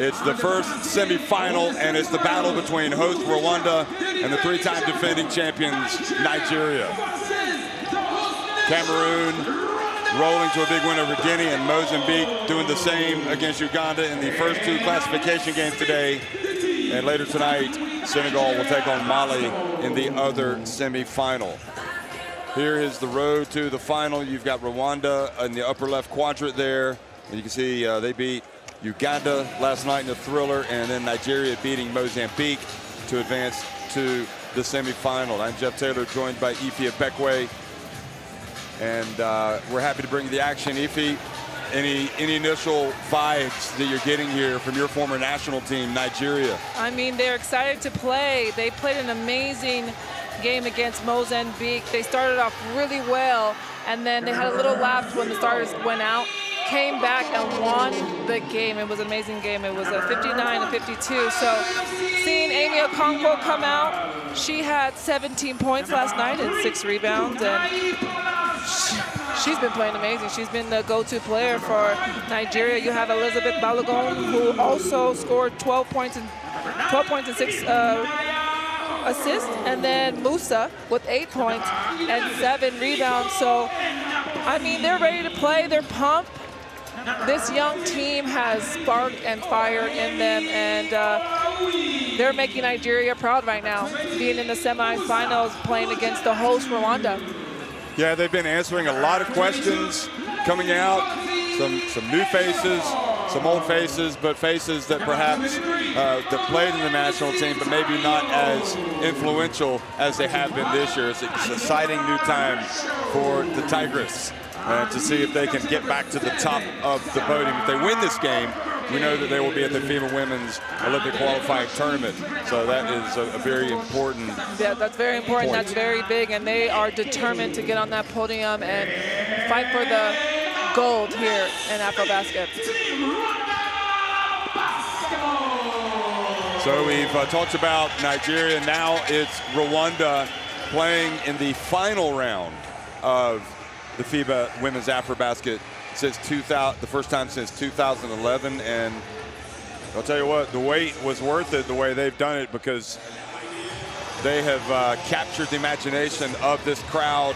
It's the first semifinal, and it's the battle between host Rwanda and the three-time defending champions, Nigeria. Cameroon rolling to a big win over Guinea, and Mozambique doing the same against Uganda in the first two classification games today. And later tonight, Senegal will take on Mali in the other semifinal. Here is the road to the final. You've got Rwanda in the upper left quadrant there. And you can see they beat Uganda last night in a thriller, and then Nigeria beating Mozambique to advance to the semifinal. I'm Jeff Taylor, joined by Ife Abekwe, and we're happy to bring you the action. Ife, any initial vibes that you're getting here from your former national team, Nigeria? I mean, they're excited to play. They played an amazing game against Mozambique. They started off really well, and then they had a little lapse when the starters went out. Came back and won the game. It was an amazing game. It was a 59-52. So seeing Amy Okonkwo come out, she had 17 points last night and 6 rebounds, and she's been playing amazing. She's been the go-to player for Nigeria. You have Elizabeth Balogun, who also scored 12 points and 6 assists, and then Musa with 8 points and 7 rebounds. So, I mean, they're ready to play. They're pumped. This young team has spark and fire in them, and they're making Nigeria proud right now, being in the semifinals, playing against the host Rwanda. Yeah, they've been answering a lot of questions coming out. Some new faces, some old faces, but faces that perhaps that played in the national team, but maybe not as influential as they have been this year. It's an exciting new time for the Tigers to see if they can get back to the top of the podium. If they win this game, we know that they will be at the FIBA Women's Olympic qualifying tournament. So that is a very important. Yeah, that's very important. Point. That's very big, and they are determined to get on that podium and fight for the gold here in AfroBasket. So we've talked about Nigeria. Now it's Rwanda playing in the final round of the FIBA Women's AfroBasket since 2000, the first time since 2011. And I'll tell you what, the wait was worth it the way they've done it, because they have captured the imagination of this crowd,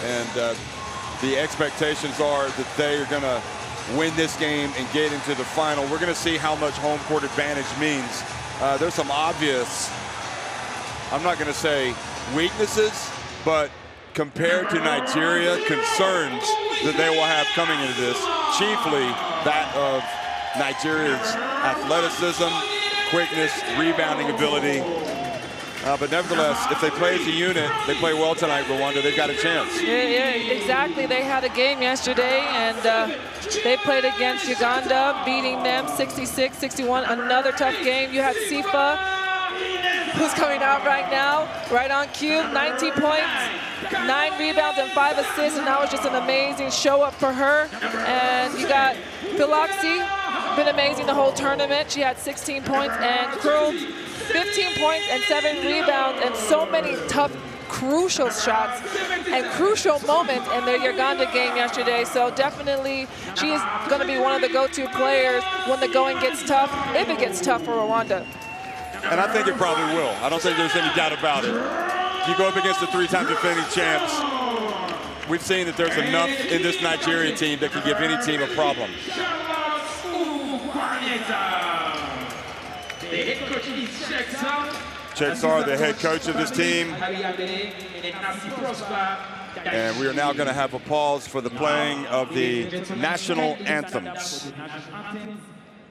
and the expectations are that they are going to win this game and get into the final. We're going to see how much home court advantage means. There's some obvious, I'm not going to say weaknesses, but compared to Nigeria, concerns that they will have coming into this, chiefly that of Nigeria's athleticism, quickness, rebounding ability. But nevertheless, if they play as a unit, they play well tonight, Rwanda, they've got a chance. Yeah, exactly. They had a game yesterday, and they played against Uganda, beating them 66-61. Another tough game. You had Sifa, who's coming out right now, right on cue, 19 points, 9 rebounds and 5 assists, and that was just an amazing show up for her. And you got Philoxy, been amazing the whole tournament. She had 16 points, and Krug, 15 points and 7 rebounds, and so many tough, crucial shots and crucial moments in the Uganda game yesterday. So definitely she is going to be one of the go-to players when the going gets tough, if it gets tough for Rwanda. And I think it probably will. I don't think there's any doubt about it. You go up against the 3-time defending champs. We've seen that there's enough in this Nigeria team that can give any team a problem. Cheksar, the head coach of this team. And we are now going to have a pause for the playing of the national anthems.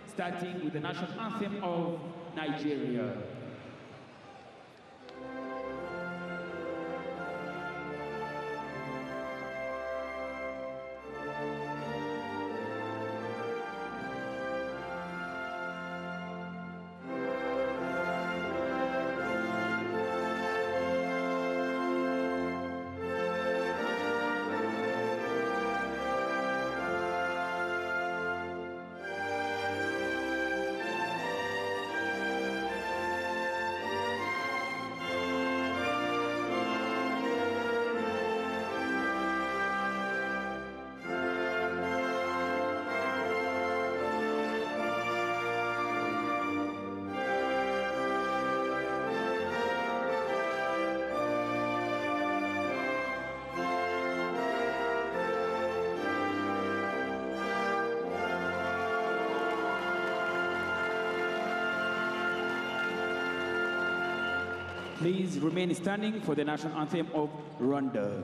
Starting with the national anthem of Nigeria. Please remain standing for the national anthem of Rwanda.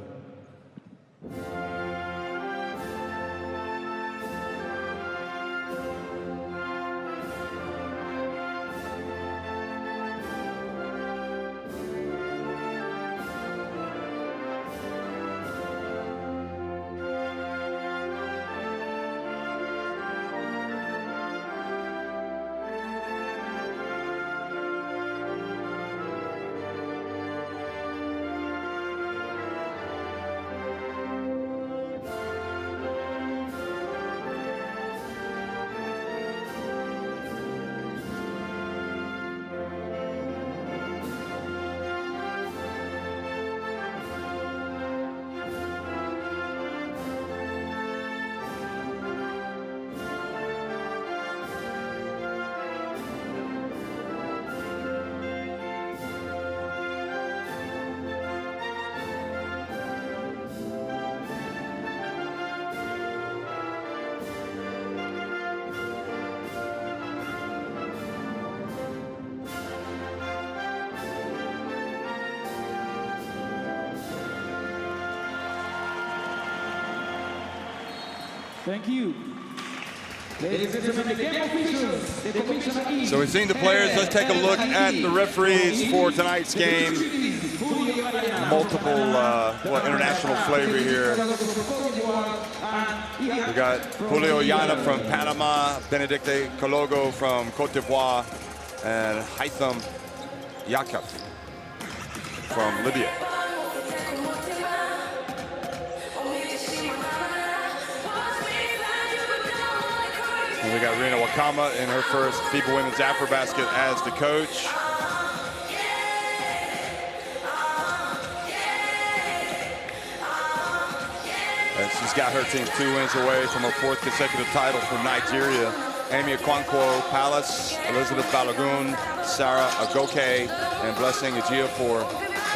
Thank you. Ladies and gentlemen, the game officials, the commissioner is... So we've seen the players. Let's take a look at the referees for tonight's game. Multiple international flavor here. We got Julio Yana from Panama, Benedicte Kalogo from Cote d'Ivoire, and Haitham Yakaf from Libya. And we got Rina Wakama in her first FIBA Women's AfroBasket as the coach. And she's got her team 2 wins away from her 4th consecutive title from Nigeria. Amy Akwankwo Palace, Elizabeth Balogun, Sarah Agoke, and Blessing Ejiofor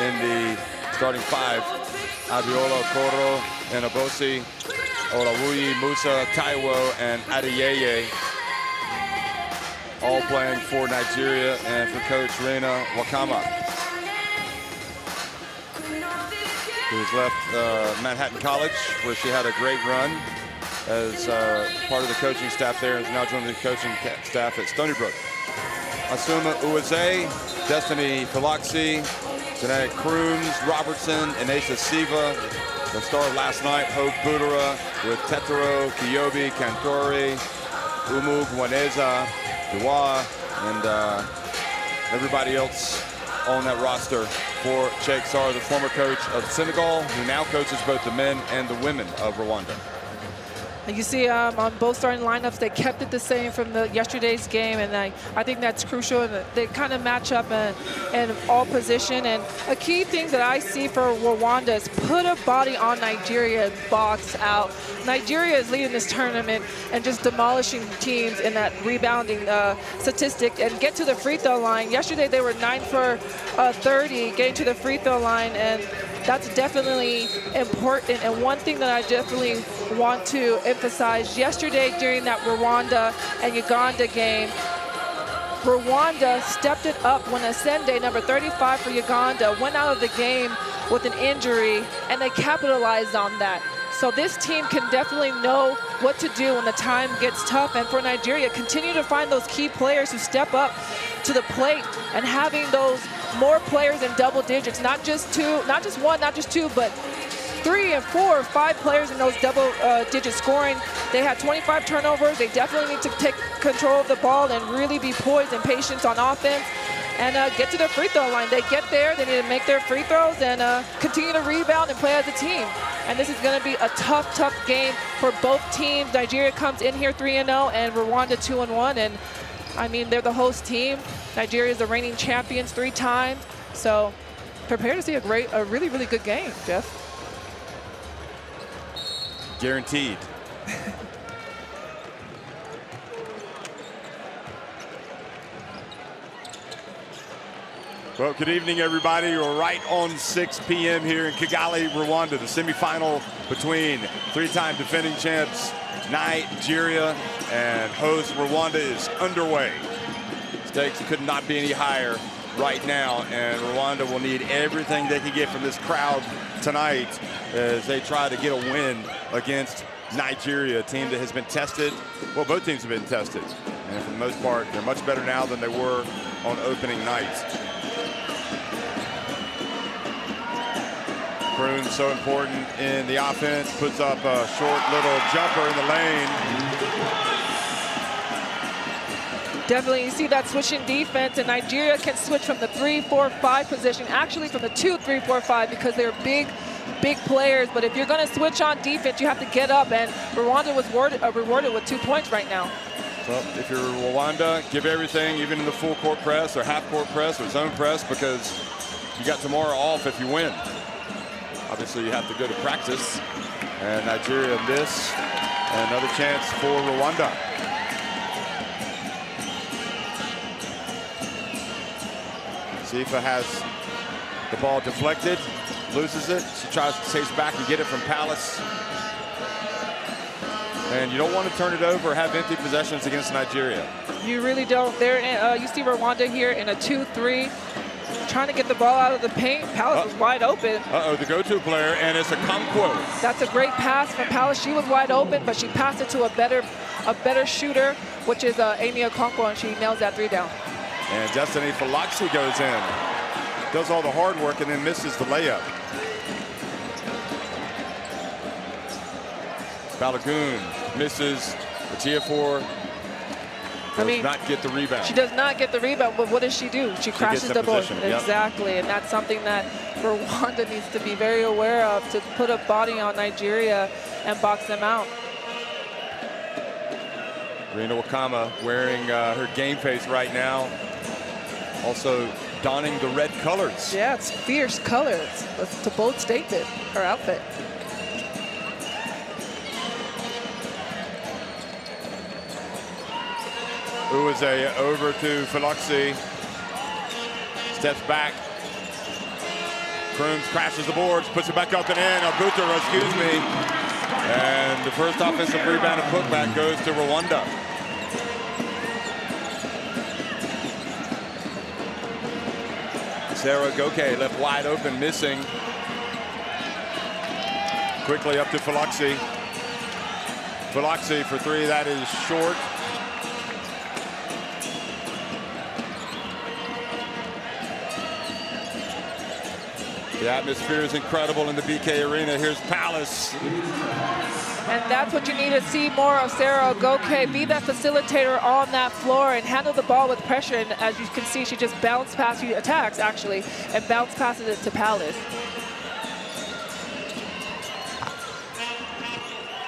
in the starting 5. Abiola Okoro and Abosi, Olawuyi, Musa, Taiwo, and Adeyeye, all playing for Nigeria and for coach Rina Wakama, who's left Manhattan College, where she had a great run as part of the coaching staff there, and is now joining the coaching staff at Stony Brook. Asuma Uweze, Destiny Philoxy, Jeanette Crooms, Robertson, and Asa Siva. The star of last night, Hope Budera, with Tetero, Kiyobi, Kantori, Umu Gwaneza, Dua, and everybody else on that roster for Sheikh Sarr, the former coach of Senegal, who now coaches both the men and the women of Rwanda. You see on both starting lineups, they kept it the same from yesterday's game, and I think that's crucial. And they kind of match up in all position. And a key thing that I see for Rwanda is put a body on Nigeria and box out. Nigeria is leading this tournament and just demolishing teams in that rebounding statistic and get to the free throw line. Yesterday they were 9 for 30 getting to the free throw line, and that's definitely important. And one thing that I definitely want to emphasize, yesterday during that Rwanda and Uganda game, Rwanda stepped it up when Asende, number 35 for Uganda, went out of the game with an injury, and they capitalized on that. So this team can definitely know what to do when the time gets tough. And for Nigeria, continue to find those key players who step up to the plate, and having those more players in double digits, not just one, not just two, but 3 and 4 or 5 players in those double digit scoring. They had 25 turnovers. They definitely need to take control of the ball and really be poised and patient on offense and get to the free throw line. They get there, they need to make their free throws and continue to rebound and play as a team. And this is going to be a tough, tough game for both teams. Nigeria comes in here 3-0 and Rwanda 2-1. And I mean, they're the host team. Nigeria is the reigning champions 3 times. So prepare to see a really, really good game, Jeff. Guaranteed. Well, good evening, everybody. We're right on 6 p.m. here in Kigali, Rwanda. The semifinal between 3-time defending champs Nigeria and host Rwanda is underway. Stakes could not be any higher right now, and Rwanda will need everything they can get from this crowd tonight as they try to get a win against Nigeria, a team that has been tested. Well, both teams have been tested, and for the most part, they're much better now than they were on opening night. Kroon's so important in the offense, puts up a short little jumper in the lane. Definitely, you see that switching defense, and Nigeria can switch from the 3-4-5 position, actually from the 2-3-4-5, because they're big players. But if you're going to switch on defense, you have to get up, and Rwanda was rewarded with 2 points right now. Well, if you're Rwanda, give everything, even in the full court press or half court press or zone press, because you got tomorrow off if you win. Obviously, you have to go to practice, and Nigeria miss. And another chance for Rwanda. Sifa has the ball deflected, loses it. She tries to chase back and get it from Palace. And you don't want to turn it over or have empty possessions against Nigeria. You really don't. You see Rwanda here in a 2-3, trying to get the ball out of the paint. Palace was wide open. The go-to player, and it's a Okonkwo. That's a great pass from Palace. She was wide open, but she passed it to a better shooter, which is Amy Okonkwo, and she nails that 3 down. And Destiny Falaxi goes in, does all the hard work, and then misses the layup. Balogun misses. Ejiofor does not get the rebound. She does not get the rebound, but what does she do? She crashes the ball. Exactly, and that's something that Rwanda needs to be very aware of, to put a body on Nigeria and box them out. Rina Wakama wearing her game face right now. Also donning the red colors. Yeah, it's fierce colors. It's a bold statement, her outfit. Uweze over to Falaxi. Steps back. Kroon crashes the boards, puts it back up and in. Abuta, excuse me. And the first offensive rebound and putback goes to Rwanda. Sarah Goke left wide open, missing. Quickly up to Falaxi. Falaxi for 3, that is short. The atmosphere is incredible in the BK Arena. Here's Palace. And that's what you need to see more of Sarah Ogoke. Be that facilitator on that floor and handle the ball with pressure. And as you can see, she just bounced past you, attacks actually, and bounce passes it to Palace.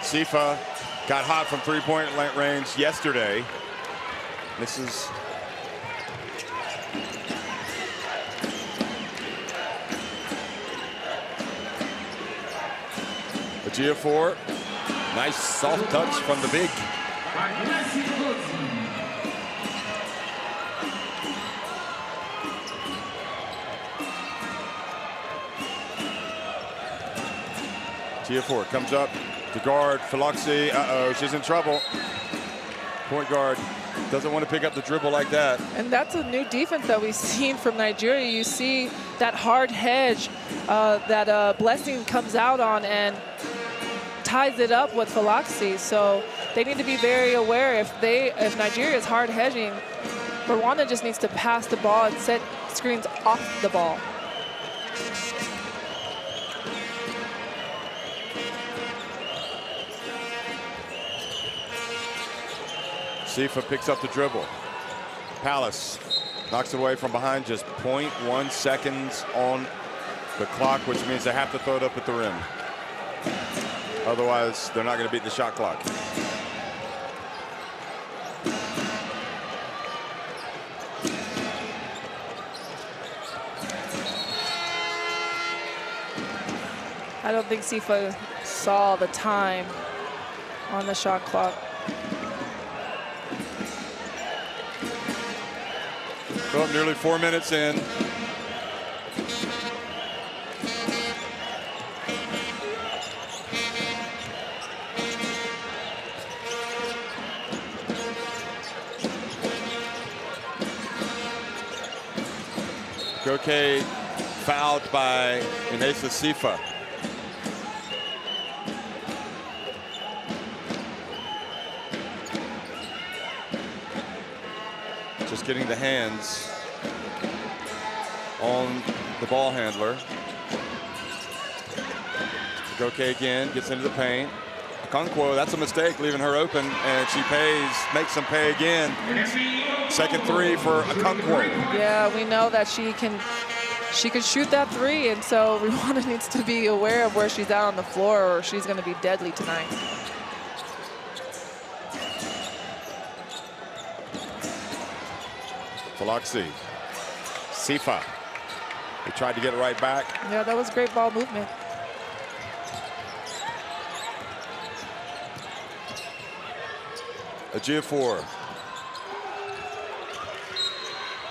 Sifa got hot from 3-point range yesterday. This is Ejiofor. Nice soft touch from the big. Ejiofor comes up to guard Falaxi. She's in trouble. Point guard doesn't want to pick up the dribble like that. And that's a new defense that we've seen from Nigeria. You see that hard hedge that Blessing comes out on and ties it up with Falaxi. So they need to be very aware. If Nigeria is hard hedging, Rwanda just needs to pass the ball and set screens off the ball. Sifa picks up the dribble. Palace knocks it away from behind, just 0.1 seconds on the clock, which means they have to throw it up at the rim. Otherwise, they're not going to beat the shot clock. I don't think Sifa saw the time on the shot clock. So nearly 4 minutes in. Goke fouled by Inesa Sifa. Just getting the hands on the ball handler. Goke again gets into the paint. Okonkwo, that's a mistake, leaving her open, and she makes them pay again. Second three for Okonkwo. Yeah, we know that she can shoot that three, and so Rwanda needs to be aware of where she's at on the floor, or she's going to be deadly tonight. Falaxi, Sifa. They tried to get it right back. Yeah, that was great ball movement. Ejiofor.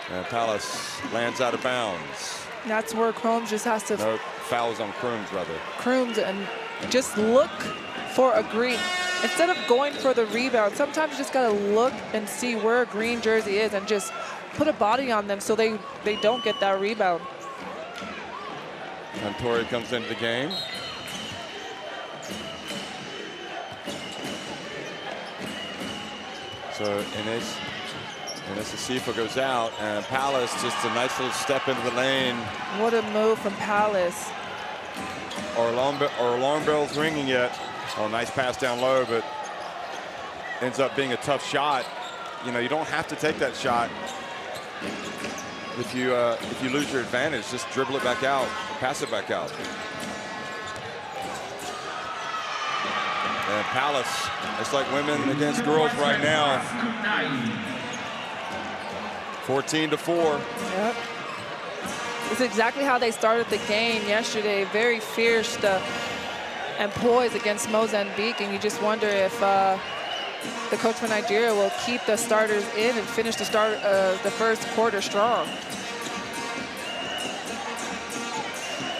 And Palace lands out of bounds. That's where Crooms just has to... No, fouls on Crooms, rather. Crooms, and just look for a green. Instead of going for the rebound, sometimes you just got to look and see where a green jersey is and just put a body on them so they don't get that rebound. Montori comes into the game. So Inesa Sifa goes out, and Palace just a nice little step into the lane. What a move from Palace. Our alarm bell's ringing yet. Oh, nice pass down low, but ends up being a tough shot. You know, you don't have to take that shot. If you lose your advantage, just dribble it back out, pass it back out. And Palace, it's like women against girls right now. 14-4. Yep. It's exactly how they started the game yesterday. Very fierce and poised against Mozambique, and you just wonder if the coach for Nigeria will keep the starters in and finish the first quarter strong.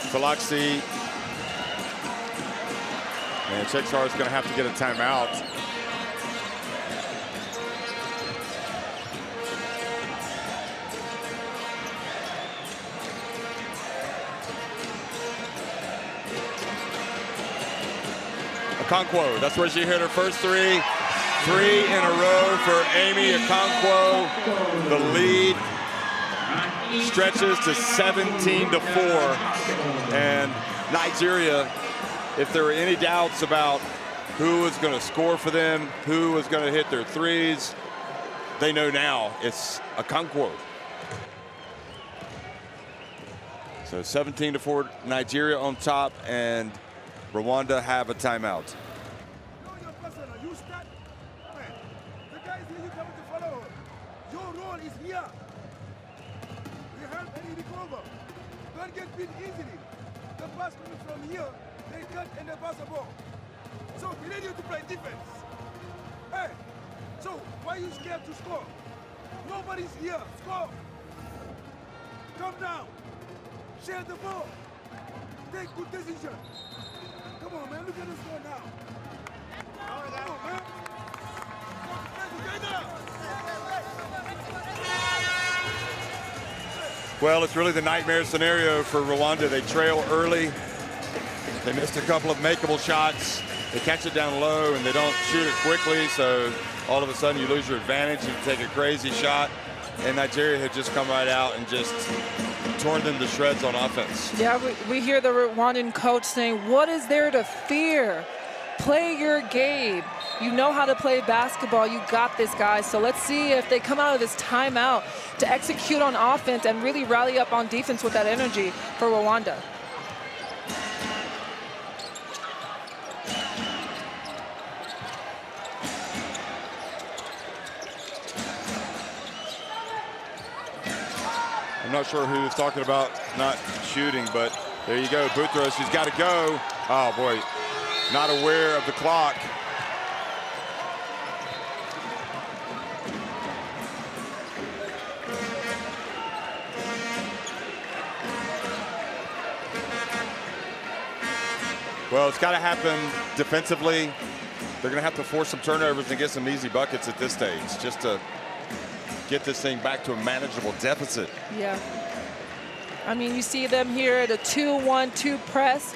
Falaxi. And Chexar is going to have to get a timeout. Okonkwo, that's where she hit her first three. 3 in a row for Amy Okonkwo. The lead stretches to 17-4. And Nigeria, if there were any doubts about who was going to score for them, who was going to hit their threes, they know now it's Okonkwo. So 17-4 Nigeria on top, and Rwanda have a timeout. Your role is here. You help and you recover. Don't get beat easily. The pass coming from here, they cut and they pass the ball. So we need you to play defense. Hey, so why are you scared to score? Nobody's here. Score. Come down. Share the ball. Take good decisions. Come on, man. Look at us score now. Come on, man. Play together. Well, it's really the nightmare scenario for Rwanda. They trail early. They missed a couple of makeable shots. They catch it down low and they don't shoot it quickly. So all of a sudden you lose your advantage. You take a crazy shot. And Nigeria had just come right out and just torn them to shreds on offense. Yeah, we hear the Rwandan coach saying, what is there to fear? Play your game. You know how to play basketball. You got this, guys. So let's see if they come out of this timeout to execute on offense and really rally up on defense with that energy for Rwanda. I'm not sure who was talking about not shooting, but there you go. Boutros, he's got to go. Oh, boy, not aware of the clock. Well, it's got to happen defensively. They're going to have to force some turnovers and get some easy buckets at this stage just to get this thing back to a manageable deficit. Yeah. I mean, you see them here at a 2-1-2 press,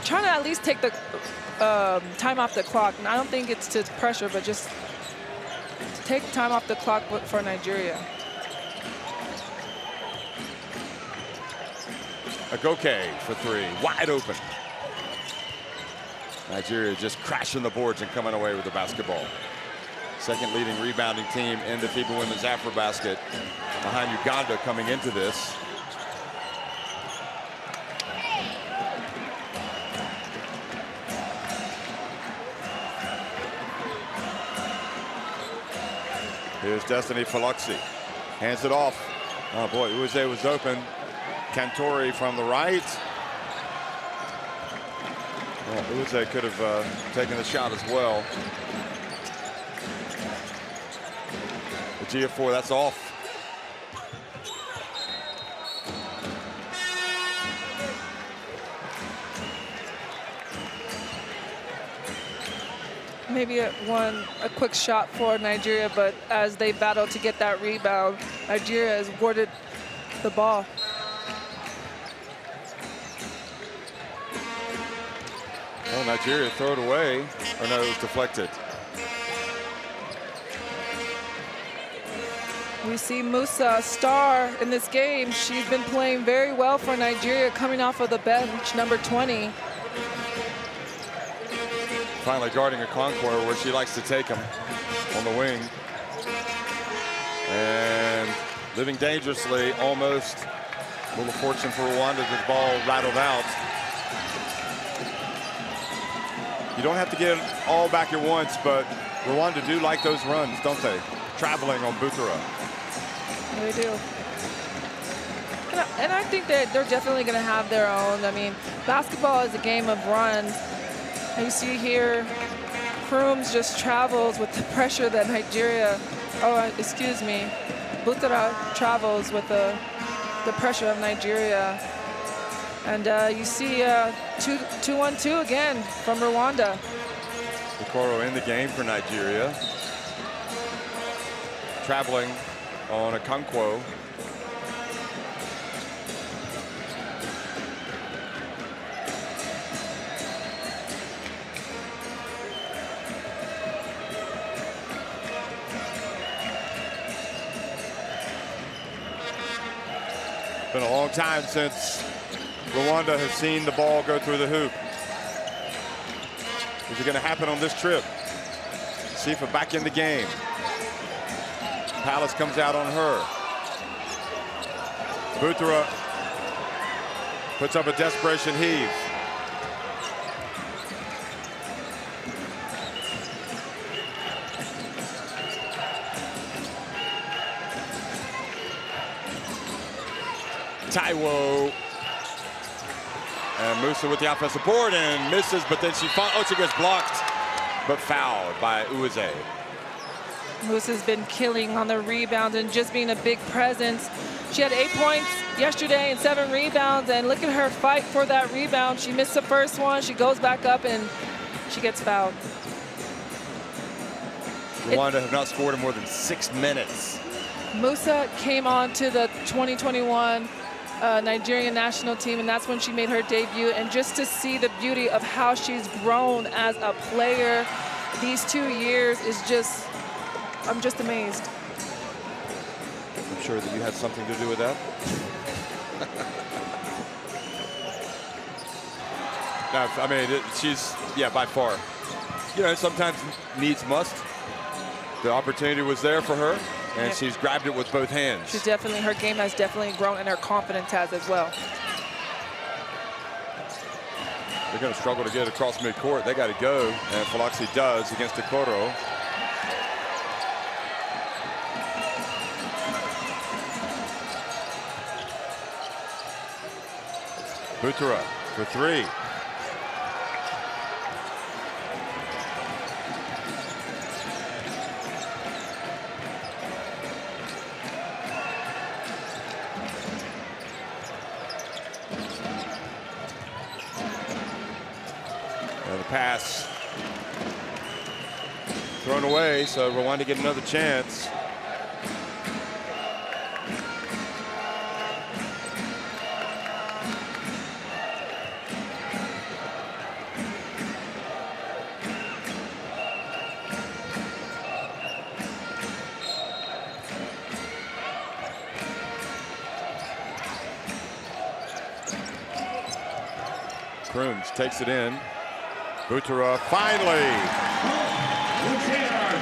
trying to at least take the time off the clock. And I don't think it's to pressure, but just to take time off the clock for Nigeria. Agoke for three, wide open. Nigeria just crashing the boards and coming away with the basketball. Second leading rebounding team in the FIBA Women's AfroBasket, behind Uganda coming into this. Here's Destiny Faluxi, hands it off. Oh boy, Uze was open. Cantori from the right. Well, Uze could have taken the shot as well. The G4, that's off. Maybe a quick shot for Nigeria, but as they battle to get that rebound, Nigeria has warded the ball. Well, Nigeria throw it away, or no, it was deflected. We see Musa, star in this game. She's been playing very well for Nigeria, coming off of the bench, number 20. Finally guarding a Conqueror where she likes to take him on the wing. And living dangerously, almost. A little fortune for Rwanda, the ball rattled out. You don't have to get it all back at once, but Rwanda do like those runs, don't they? Traveling on Butura. They do. And I think that they're definitely going to have their own. I mean, basketball is a game of runs. And you see here, Crooms just travels with the pressure that Nigeria, Butura travels with the pressure of Nigeria. And you see 2-1-2 again from Rwanda. Okoro in the game for Nigeria. Traveling on a Kankwo. Been a long time since Rwanda has seen the ball go through the hoop. Is it going to happen on this trip? Sifa back in the game. Palace comes out on her. Butura puts up a desperation heave. Taiwo. And Musa with the offensive board and misses, but then she gets blocked, but fouled by Uze. Musa's been killing on the rebound and just being a big presence. She had 8 points yesterday and 7 rebounds, and look at her fight for that rebound. She missed the first one, she goes back up and she gets fouled. Rwanda have not scored in more than 6 minutes. Musa came on to the 2021 Nigerian national team, and that's when she made her debut. And just to see the beauty of how she's grown as a player these 2 years is just, I'm just amazed. I'm sure that you had something to do with that. No, I mean, she's, yeah, by far. You know, sometimes needs must. The opportunity was there for her, and she's grabbed it with both hands. She's definitely, her game has definitely grown, and her confidence has as well. They're going to struggle to get it across midcourt. They got to go, and Faluxi does against Okoro. Butura for three. And the pass thrown away, so Rwanda get another chance. Crooms takes it in. Butera finally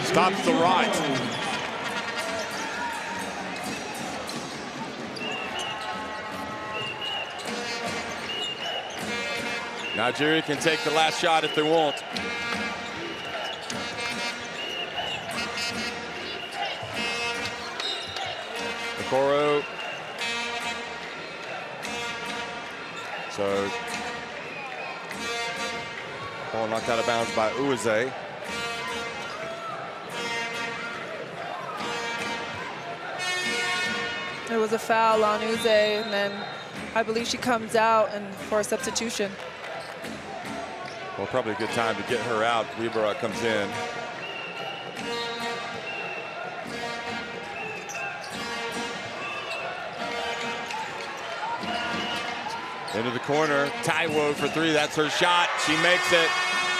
stops the rot. Nigeria can take the last shot if they want. Okoro. So, ball knocked out of bounds by Uweze. It was a foul on Uweze, and then I believe she comes out and for a substitution. Well, probably a good time to get her out. Libera comes in. Into the corner, Taiwo for three, that's her shot. She makes it,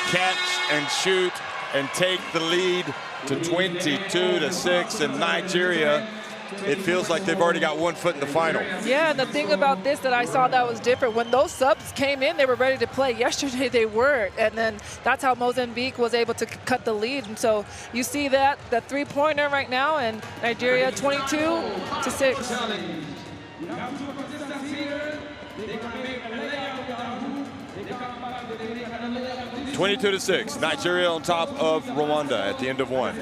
catch and shoot and take the lead to 22-6 in Nigeria. It feels like they've already got 1 foot in the final. Yeah, and the thing about this that I saw that was different, when those subs came in, they were ready to play. Yesterday they weren't, and then that's how Mozambique was able to cut the lead. And so you see that, the three-pointer right now, and Nigeria 22-6. 22-6, Nigeria on top of Rwanda at the end of one.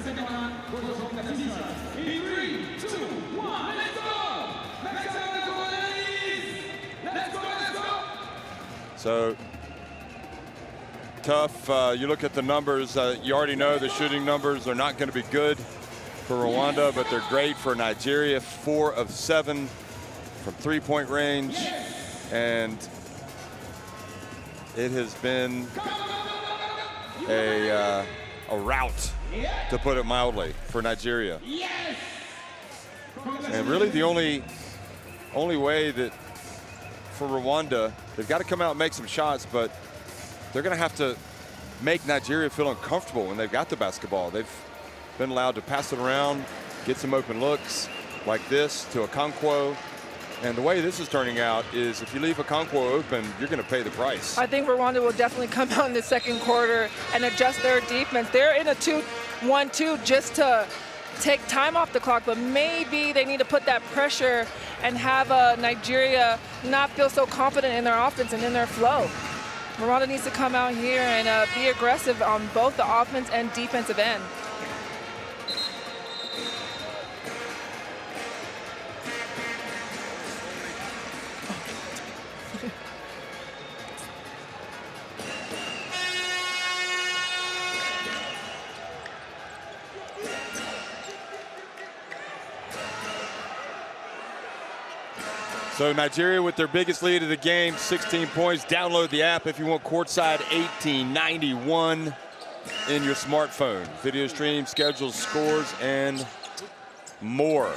So tough. You look at the numbers, you already know the shooting numbers are not going to be good for Rwanda, but they're great for Nigeria. 4 of 7 from three-point range, and it has been a rout, to put it mildly, for Nigeria. And really the only way that for Rwanda, they've got to come out and make some shots, but they're going to have to make Nigeria feel uncomfortable when they've got the basketball. They've been allowed to pass it around, get some open looks like this to Okonkwo. And the way this is turning out is if you leave Okonkwo open, you're going to pay the price. I think Rwanda will definitely come out in the second quarter and adjust their defense. They're in a 2-1-2 just to take time off the clock, but maybe they need to put that pressure and have Nigeria not feel so confident in their offense and in their flow. Rwanda needs to come out here and be aggressive on both the offense and defensive end. So Nigeria with their biggest lead of the game, 16 points. Download the app if you want courtside 1891 in your smartphone. Video stream, schedules, scores, and more.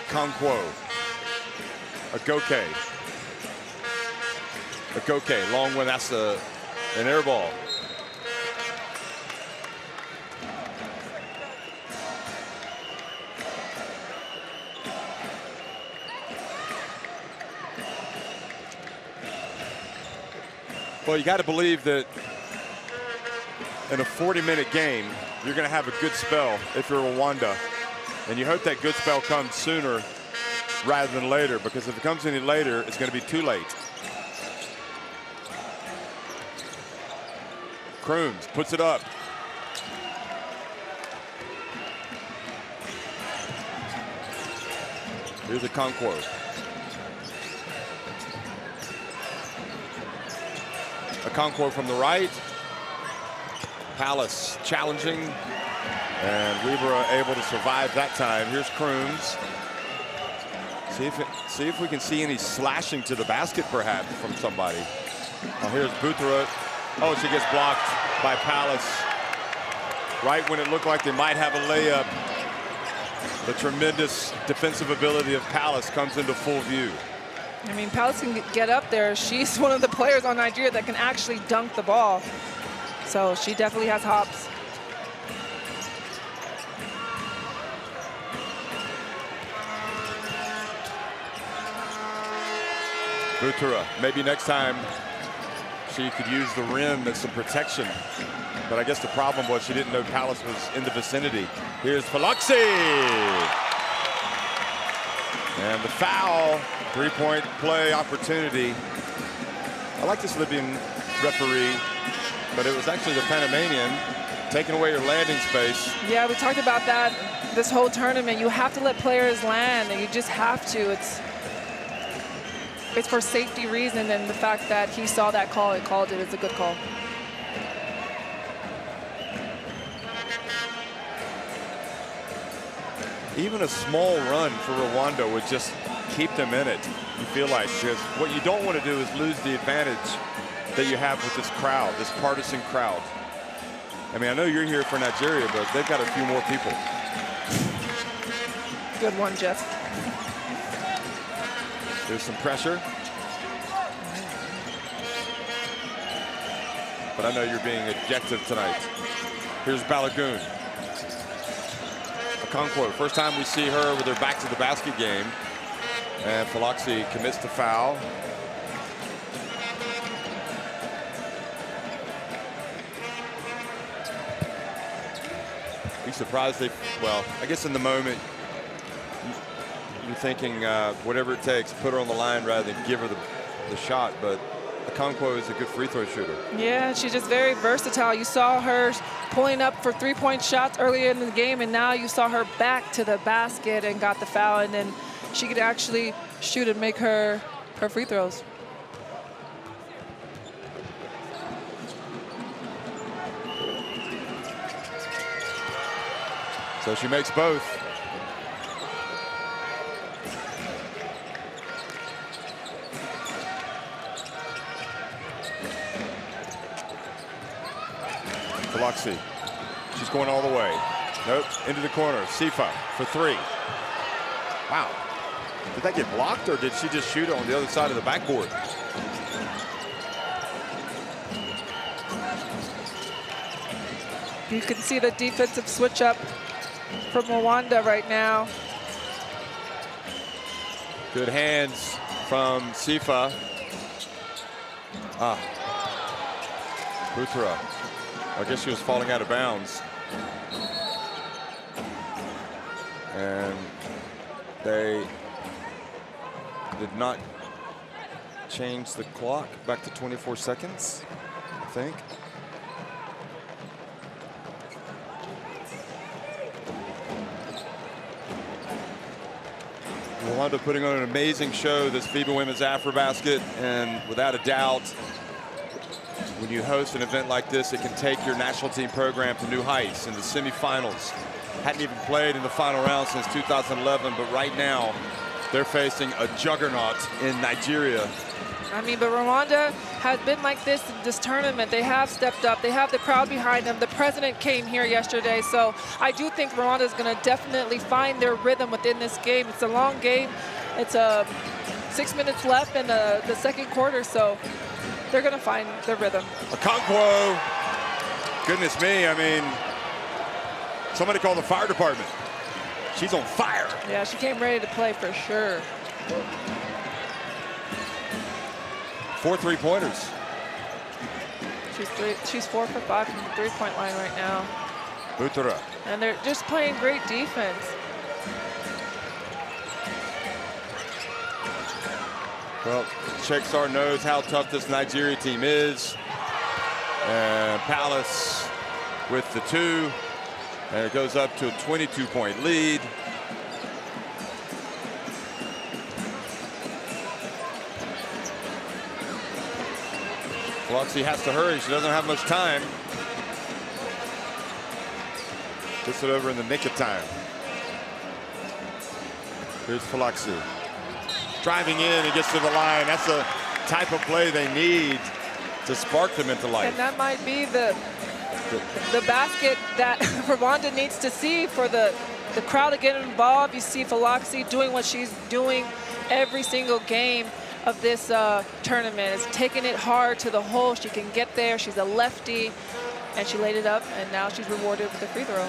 Okonkwo, Agoke. Agoke, long one, that's an air ball. Well, you got to believe that in a 40-minute game, you're going to have a good spell if you're Rwanda. And you hope that good spell comes sooner rather than later, because if it comes any later, it's going to be too late. Crooms puts it up. Here's Okonkwo. Okonkwo from the right. Palace challenging. And Libera able to survive that time. Here's Crooms. See if we can see any slashing to the basket, perhaps, from somebody. Oh, here's Butera. Oh, she gets blocked by Palace. Right when it looked like they might have a layup, the tremendous defensive ability of Palace comes into full view. I mean, Palace can get up there. She's one of the players on Nigeria that can actually dunk the ball. So she definitely has hops. Butura, maybe next time she could use the rim as some protection. But I guess the problem was she didn't know Palace was in the vicinity. Here's Falaxi. And the foul, three-point play opportunity. I like this Libyan referee, but it was actually the Panamanian taking away your landing space. Yeah, we talked about that this whole tournament. You have to let players land, and you just have to. It's for safety reason, and the fact that he saw that call and called it is a good call. Even a small run for Rwanda would just keep them in it, you feel like, because what you don't want to do is lose the advantage that you have with this crowd, this partisan crowd. I mean, I know you're here for Nigeria, but they've got a few more people. Good one, Jeff. There's some pressure. But I know you're being objective tonight. Here's Balogun. Okonkwo, first time we see her with her back to the basket game. And Falaxi commits the foul. Be surprised they, well, I guess in the moment, you're thinking whatever it takes, put her on the line rather than give her the shot. But Okonkwo is a good free throw shooter. Yeah, she's just very versatile. You saw her pulling up for three-point shots earlier in the game, and now you saw her back to the basket and got the foul, and then she could actually shoot and make her free throws. So she makes both. Falaxi, she's going all the way. Nope, into the corner. Sifa for three. Wow. Did that get blocked, or did she just shoot it on the other side of the backboard? You can see the defensive switch up from Rwanda right now. Good hands from Sifa. Butura. I guess she was falling out of bounds. And they did not change the clock back to 24 seconds, I think. Rwanda putting on an amazing show, this FIBA Women's AfroBasket, and without a doubt, when you host an event like this, it can take your national team program to new heights in the semifinals. Hadn't even played in the final round since 2011, but right now they're facing a juggernaut in Nigeria. I mean, but Rwanda has been like this in this tournament. They have stepped up. They have the crowd behind them. The president came here yesterday, so I do think Rwanda is going to definitely find their rhythm within this game. It's a long game. It's 6 minutes left in the second quarter, so they're going to find their rhythm. Okonkwo, goodness me, I mean, somebody call the fire department. She's on fire. Yeah, she came ready to play for sure. 4 3-pointers. She's 4 for 5 from the three-point line right now. Butura. And they're just playing great defense. Well, Cheksar knows how tough this Nigeria team is. And Palace with the 2. And it goes up to a 22-point lead. Falaxi has to hurry. She doesn't have much time. Gets it over in the nick of time. Here's Falaxi. Driving in and gets to the line. That's the type of play they need to spark them into life. And that might be the basket that Rwanda needs to see for the crowd to get involved. You see Falaxi doing what she's doing every single game of this tournament. Is taking it hard to the hole. She can get there. She's a lefty. and she laid it up, and now she's rewarded with a free throw.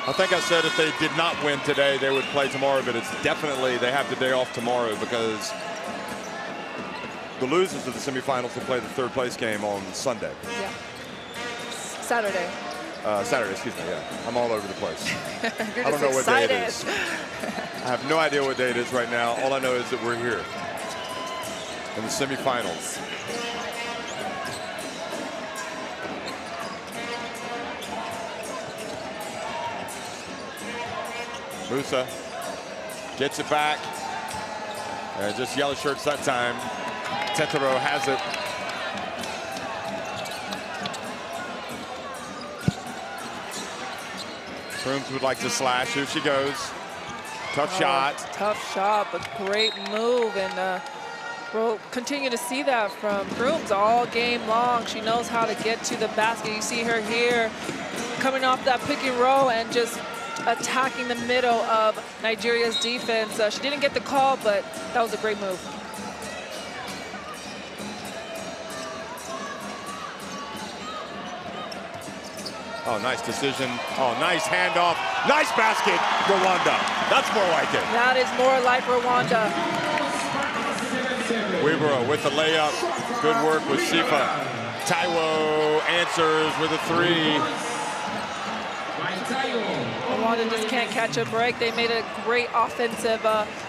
I think I said if they did not win today, they would play tomorrow, but it's definitely they have the day off tomorrow because the losers of the semifinals will play the third place game on Sunday. Yeah. Saturday. Saturday, excuse me, yeah. I'm all over the place. You're I don't know what day excited. it is. I have no idea what day it is right now. All I know is that we're here in the semifinals. Musa gets it back. Just yellow shirts that time. Tetero has it. Crooms would like to slash. Here she goes. Tough shot. Tough shot, but great move. And we'll continue to see that from Crooms all game long. She knows how to get to the basket. You see her here coming off that pick and roll and just attacking the middle of Nigeria's defense. She didn't get the call, but that was a great move. Oh, nice decision. Oh, nice handoff. Nice basket, Rwanda. That's more like it. That is more like Rwanda. Wibera with the layup. Good work with Sifa. Taiwo answers with a three. Rwanda just can't catch a break. They made a great offensive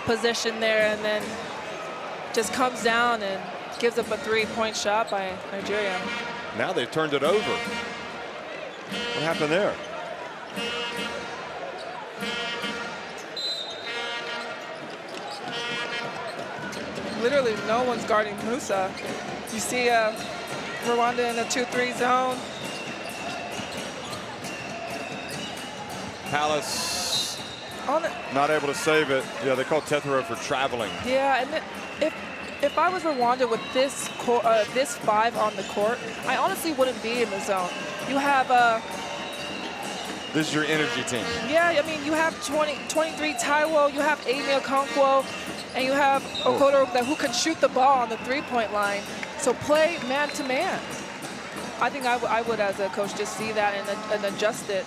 possession there and then just comes down and gives up a three-point shot by Nigeria. Now they've turned it over. What happened there? Literally no one's guarding Musa. You see Rwanda in a 2-3 zone. Palace not able to save it. Yeah, they called Tetero for traveling. Yeah, and if I was Rwanda with this five on the court, I honestly wouldn't be in the zone. You have this is your energy team. Yeah, I mean, you have 23 Taiwo, you have Amy Okonkwo, and you have Okoro who can shoot the ball on the three-point line. So play man-to-man. I think I would, as a coach, just see that and adjust it.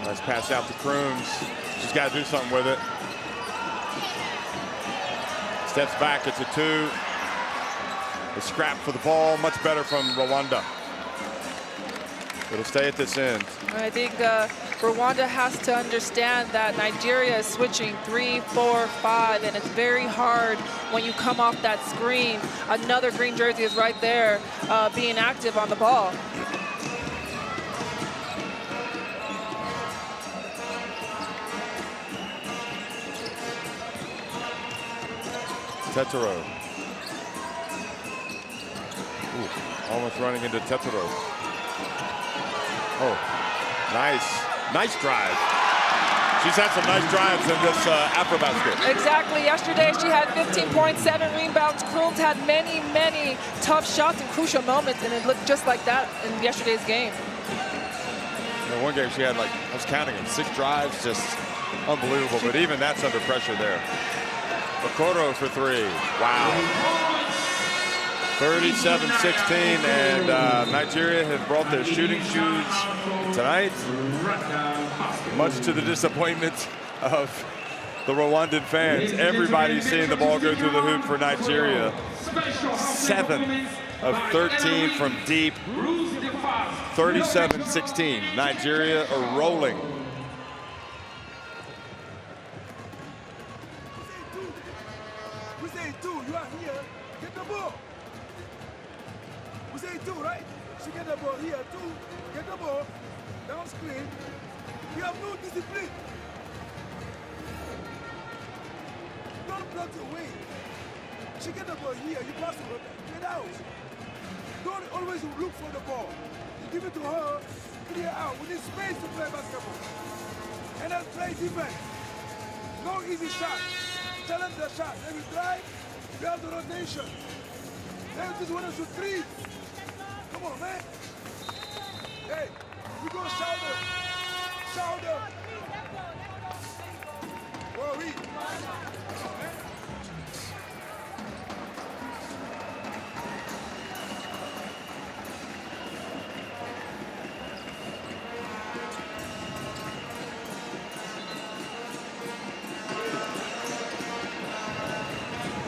Nice pass out to Crooms. She's got to do something with it. Steps back, it's a two. The scrap for the ball, much better from Rwanda. It'll stay at this end. I think Rwanda has to understand that Nigeria is switching 3, 4, 5, and it's very hard when you come off that screen. Another green jersey is right there being active on the ball. Tetero. Almost running into Tetero. Oh, nice drive. She's had some nice drives in this AfroBasket. Exactly. Yesterday she had 15.7 rebounds. Crooms had many, many tough shots in crucial moments, and it looked just like that in yesterday's game. In one game she had, like, I was counting them, 6 drives, just unbelievable. But even that's under pressure there. Okoro for 3. Wow. 37-16, and Nigeria have brought their shooting shoes tonight, much to the disappointment of the Rwandan fans. Everybody's seeing the ball go through the hoop for Nigeria. 7 of 13 from deep. 37-16. Nigeria are rolling. Right? She get the ball here too. Get the ball down screen. You have no discipline. Don't block your way. She get the ball here. You pass it. Get out. Don't always look for the ball. You give it to her, clear out. We need space to play basketball. And then play defense. No easy shot. Challenge the shot. Then we drive, we have the rotation. Then we just want to shoot three. Come on, man. Hey, we go shoulder. Shoulder. Whoa, we.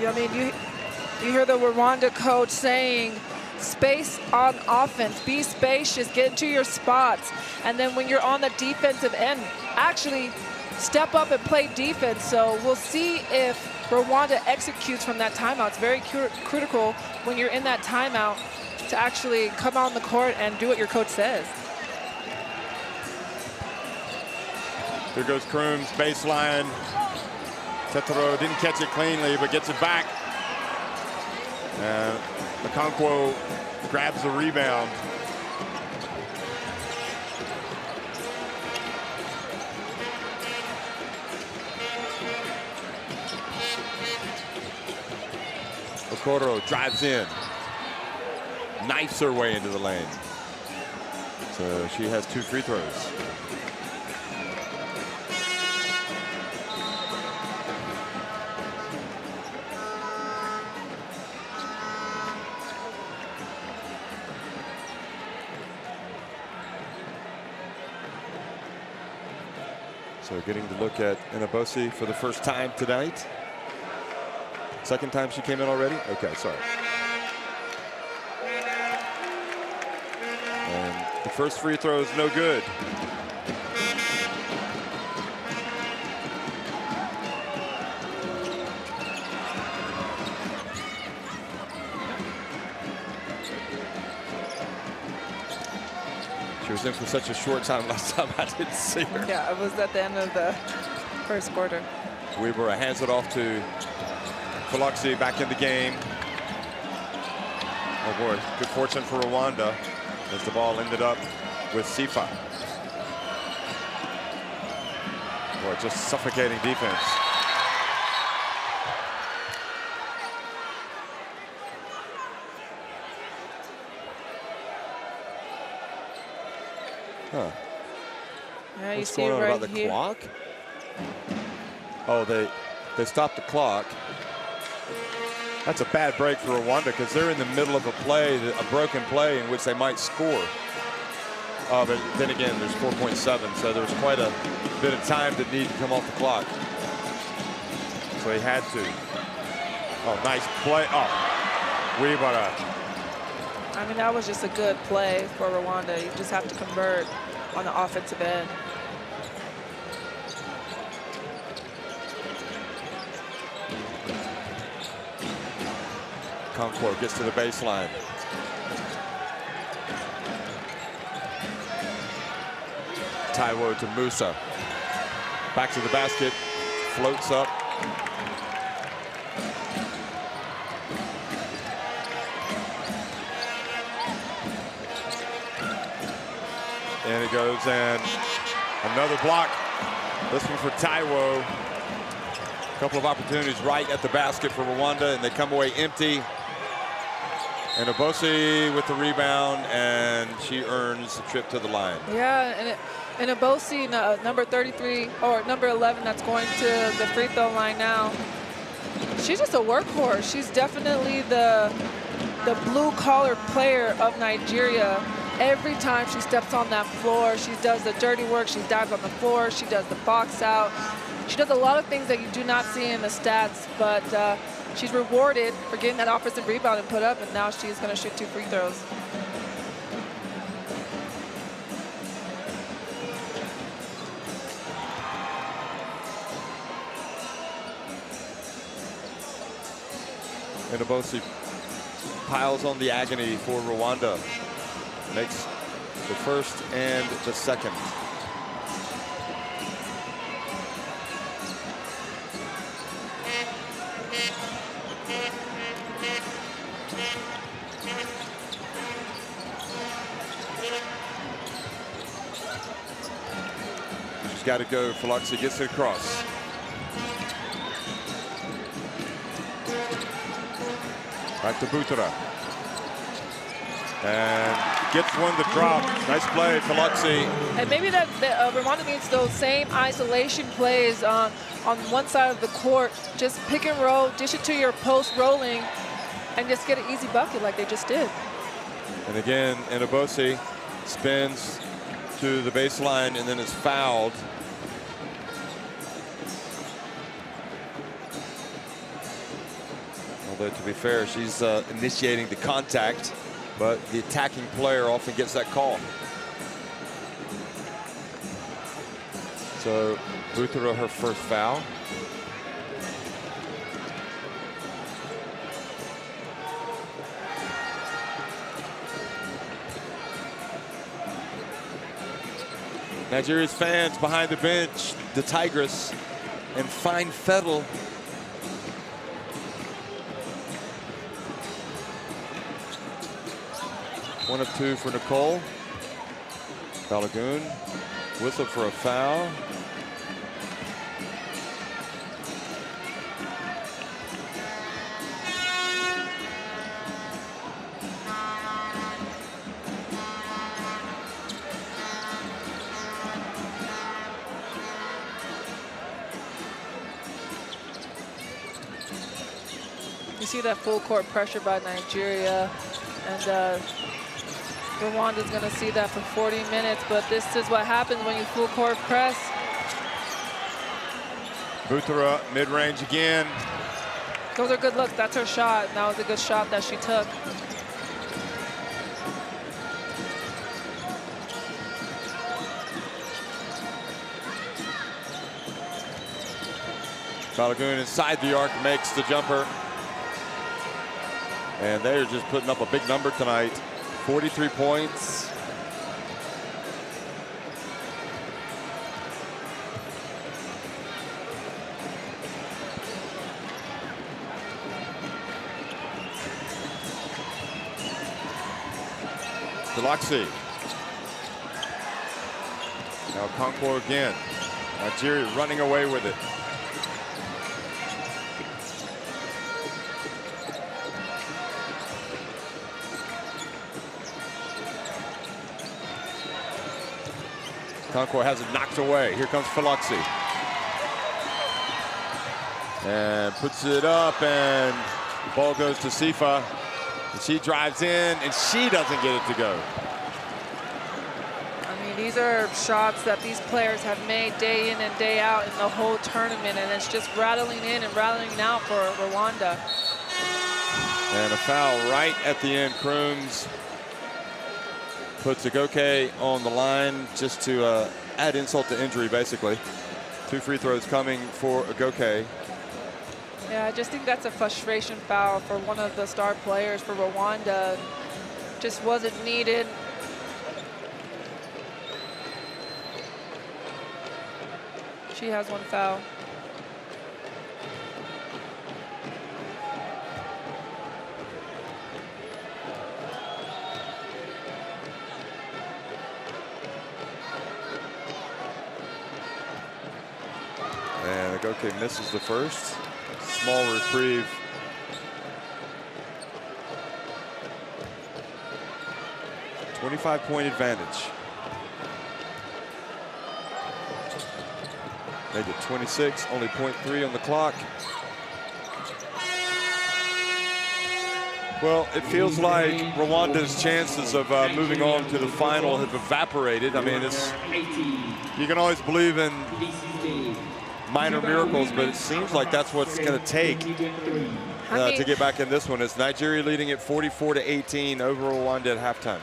I mean, you hear the Rwanda coach saying, space on offense, be spacious, get into your spots. And then when you're on the defensive end, actually step up and play defense. So we'll see if Rwanda executes from that timeout. It's very critical when you're in that timeout to actually come on the court and do what your coach says. Here goes Crooms, baseline. Tetero didn't catch it cleanly, but gets it back. And Okonkwo grabs the rebound. Okoro drives in, knifes her way into the lane. So she has 2 free throws. So getting to look at Inabosi for the first time tonight. Second time she came in already? Okay, sorry. And the first free throw is no good. She was in for such a short time last time I didn't see her. Yeah, it was at the end of the first quarter. Weber hands it off to Biloxi back in the game. Oh boy, good fortune for Rwanda as the ball ended up with Sifa. Boy, just suffocating defense. Huh. Yeah, you What's see going on right about the here. clock? Oh, they stopped the clock. That's a bad break for Rwanda because they're in the middle of a play, a broken play in which they might score. But then again, there's 4.7, so there's quite a bit of time that needed to come off the clock. So he had to. Oh, nice play. Oh, Weber. I mean, that was just a good play for Rwanda. You just have to convert on the offensive end. Okonkwo gets to the baseline. Taiwo to Musa. Back to the basket. Floats up. And it goes, and another block. This one for Taiwo. A couple of opportunities right at the basket for Rwanda, and they come away empty. And Inabosi with the rebound, and she earns a trip to the line. Yeah, and Inabosi, number 33 or number 11, that's going to the free throw line now. She's just a workhorse. She's definitely the blue-collar player of Nigeria. Every time she steps on that floor, she does the dirty work. She dives on the floor. She does the box out. She does a lot of things that you do not see in the stats, but she's rewarded for getting that offensive rebound and put up, and now she's going to shoot 2 free throws. Inabosi piles on the agony for Rwanda. Makes the first and the second. She's got to go. Fluxy gets it across. Back to Butura. And gets one to drop. Nice play, Fluxy. And maybe that Rwanda needs those same isolation plays on one side of the court. Just pick and roll, dish it to your post rolling, and just get an easy bucket like they just did. And again, Inabosi spins to the baseline and then is fouled. Although, to be fair, she's initiating the contact, but the attacking player often gets that call. So, Butura, her first foul. Nigeria's fans behind the bench, the Tigress, and fine Fettel. One of two for Nicole. Balagoon, whistle for a foul. You see that full court pressure by Nigeria, and Rwanda's going to see that for 40 minutes, but this is what happens when you full court press. Butura, mid-range again. Those are good looks. That's her shot. And that was a good shot that she took. Balagoon inside the arc makes the jumper. And they're just putting up a big number tonight. 43 points. Deluxy. Now Concord again. Nigeria running away with it. Concord has it knocked away. Here comes Fluxy. And puts it up, and the ball goes to Sifa. And she drives in, and she doesn't get it to go. I mean, these are shots that these players have made day in and day out in the whole tournament, and it's just rattling in and rattling out for Rwanda. And a foul right at the end. Crooms puts Agoke on the line just to add insult to injury, basically. 2 free throws coming for Agoke. Yeah, I just think that's a frustration foul for one of the star players for Rwanda. Just wasn't needed. She has 1 foul. And Agoke misses the first. Small reprieve. .25 advantage. Made it 26, only .3 on the clock. Well, it feels like Rwanda's chances of moving on to the final have evaporated. I mean, you can always believe in minor miracles, but it seems like that's what's going to take to get back in this one. It's Nigeria leading at 44-18 over Rwanda at halftime.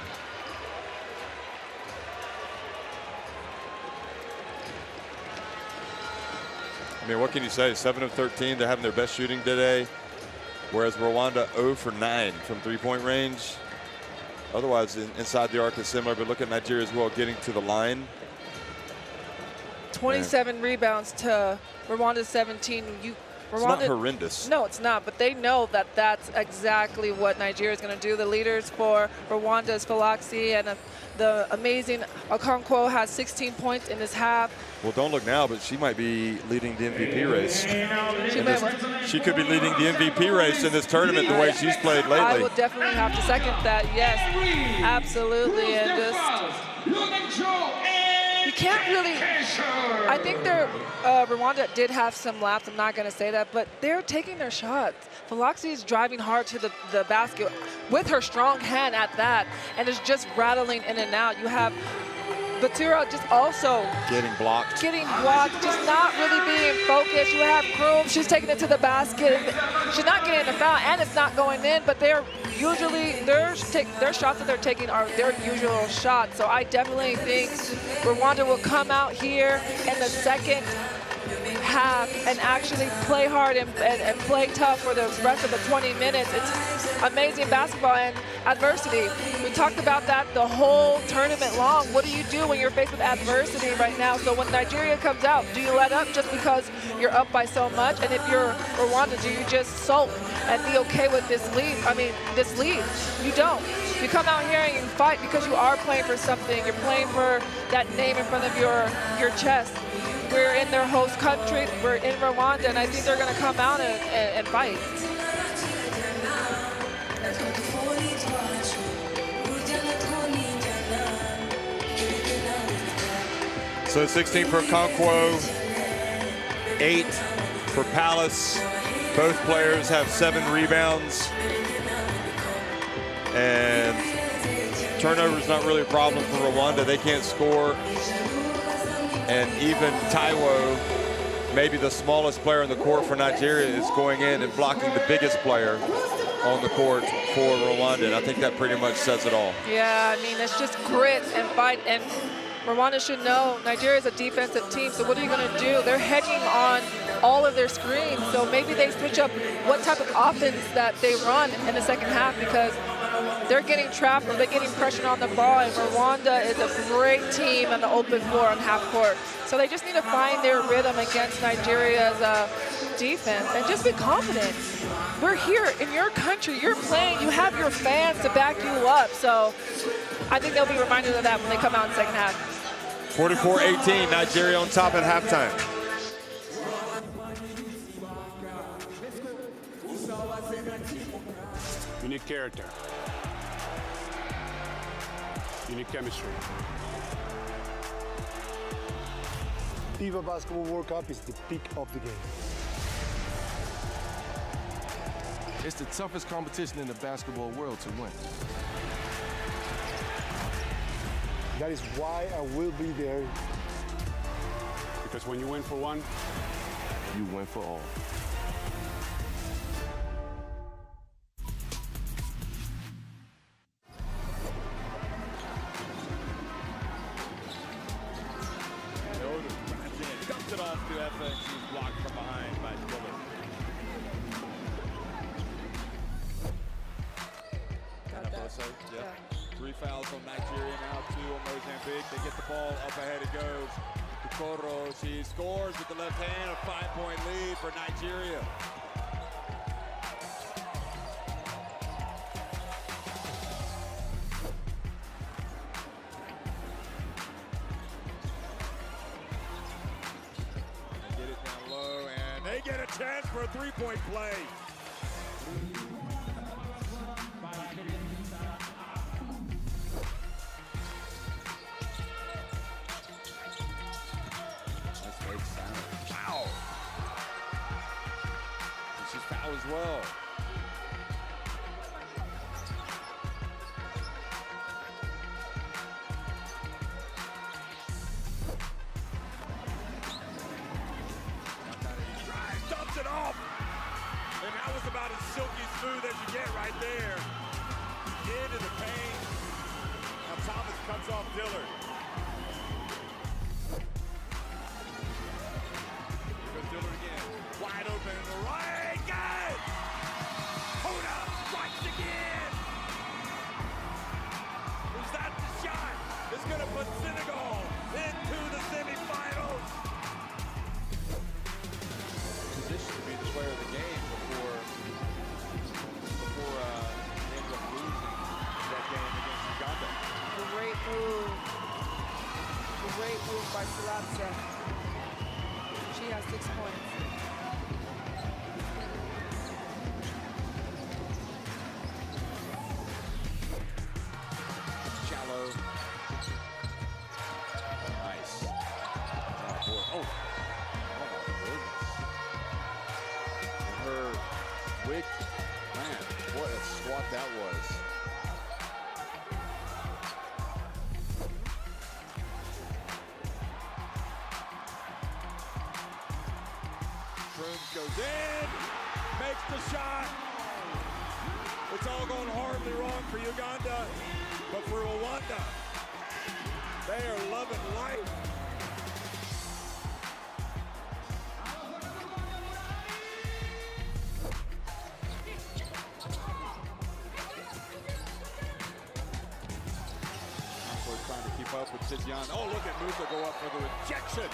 I mean, what can you say? 7 of 13, they're having their best shooting today, whereas Rwanda 0 for 9 from 3-point range. Otherwise, inside the arc is similar, but look at Nigeria as well, getting to the line. 27 rebounds to Rwanda's 17. It's not horrendous. No, it's not, but they know that that's exactly what Nigeria is going to do. The leaders for Rwanda is Falaxi, and the amazing Okonkwo has 16 points in this half. Well, don't look now, but she might be leading the MVP race. She could be leading the MVP race in this tournament the way she's played lately. I will definitely have to second that, yes, absolutely. And just, you can't really, I think Rwanda did have some laps, I'm not going to say that, but they're taking their shots. Falaxi is driving hard to the basket with her strong hand at that, and is just rattling in and out. You have Batura just also getting blocked, just not really being focused. You have Kroom, she's taking it to the basket. She's not getting the foul, and it's not going in, but they're usually, their shots that they're taking are their usual shots. So I definitely think Rwanda will come out here in the second half and actually play hard and play tough for the rest of the 20 minutes. It's amazing basketball and adversity. We talked about that the whole tournament long. What do you do when you're faced with adversity right now? So when Nigeria comes out, do you let up just because you're up by so much? And if you're Rwanda, do you just sulk and be okay with this lead? This lead. You don't. You come out here and you fight because you are playing for something. You're playing for that name in front of your chest. We're in their host country, we're in Rwanda, and I think they're going to come out and fight. So 16 for Okonkwo, 8 for Palace. Both players have 7 rebounds. And turnover is not really a problem for Rwanda. They can't score. And even Taiwo, maybe the smallest player in the court for Nigeria, is going in and blocking the biggest player on the court for Rwanda. And I think that pretty much says it all. Yeah, I mean, it's just grit and fight. And Rwanda should know Nigeria is a defensive team. So what are you going to do? They're hedging on all of their screens. So maybe they switch up what type of offense that they run in the second half, because they're getting trapped or they're getting pressure on the ball, and Rwanda is a great team on the open floor on half court. So they just need to find their rhythm against Nigeria's defense and just be confident. We're here in your country, you're playing, you have your fans to back you up. So I think they'll be reminded of that when they come out in the second half. 44-18, Nigeria on top at halftime. Unique character. Unique chemistry. FIBA Basketball World Cup is the peak of the game. It's the toughest competition in the basketball world to win. That is why I will be there. Because when you win for one, You win for all. Dumped it off to FX, blocked from behind by Dillard. Yeah. 3 fouls on Nigeria now, 2 on Mozambique. They get the ball up ahead, it goes. Koro, she scores with the left hand, a 5-point lead for Nigeria. They get it down low, and they get a chance for a 3-point play. Foul. She's fouled as well. Dumps it off. And that was about as silky smooth as you get right there. Into the paint. Now Thomas cuts off Dillard. Wide open in the right, got it! Hoda strikes again! Is that the shot? It's gonna put Senegal into the semifinals! Position to be the player that was. Crooms goes in, makes the shot. It's all going horribly wrong for Uganda, but for Rwanda, they are loving life. Trying to keep up with Tizian. Oh, look at Musa go up for the rejection.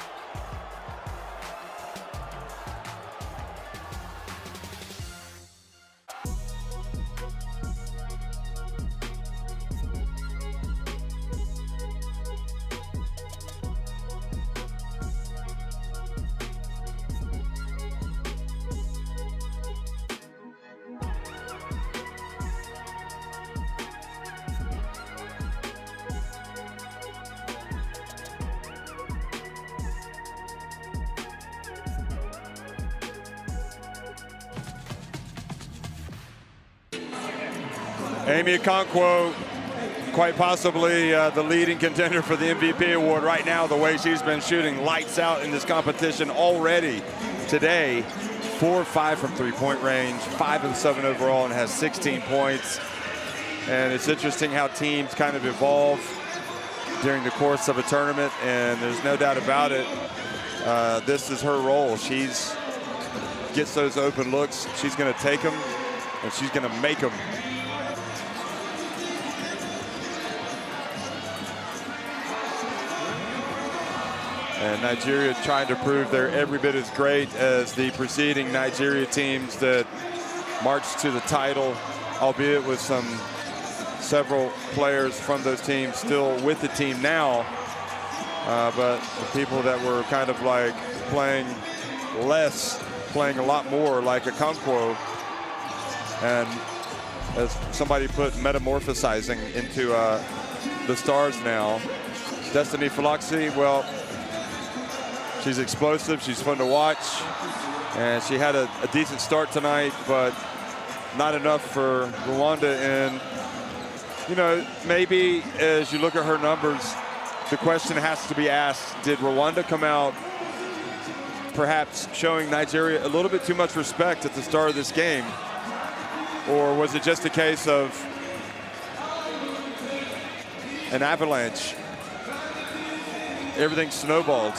Amy Okonkwo, quite possibly the leading contender for the MVP award right now, the way she's been shooting lights out in this competition already today. 4 of 5 from three-point range, 5 of 7 overall, and has 16 points. And it's interesting how teams kind of evolve during the course of a tournament, and there's no doubt about it. This is her role. She's gets those open looks. She's going to take them, and she's going to make them. And Nigeria trying to prove they're every bit as great as the preceding Nigeria teams that marched to the title, albeit with several players from those teams still with the team now. But the people that were kind of like playing less, playing a lot more, like Okonkwo, and as somebody put, metamorphosizing into the stars now. Destiny Faloksi, well, she's explosive, she's fun to watch, and she had a decent start tonight, but not enough for Rwanda. And, you know, maybe as you look at her numbers, the question has to be asked, did Rwanda come out perhaps showing Nigeria a little bit too much respect at the start of this game? Or was it just a case of an avalanche? Everything snowballed.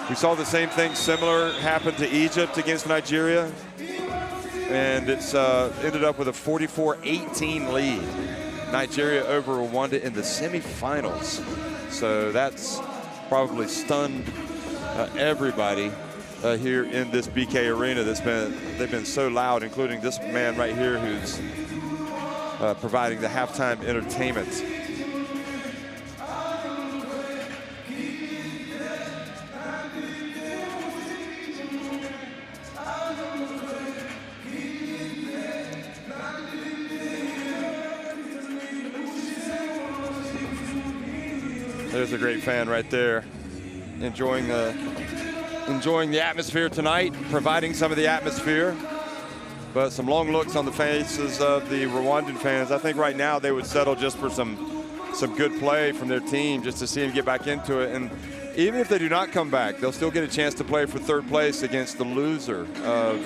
We saw the same thing similar happen to Egypt against Nigeria, and it's ended up with a 44-18 lead. Nigeria over Rwanda in the semifinals. So that's probably stunned everybody here in this BK arena. They've been so loud, including this man right here who's providing the halftime entertainment. There's a great fan right there, enjoying the atmosphere tonight, providing some of the atmosphere. But some long looks on the faces of the Rwandan fans. I think right now they would settle just for some good play from their team, just to see them get back into it. And even if they do not come back, they'll still get a chance to play for third place against the loser of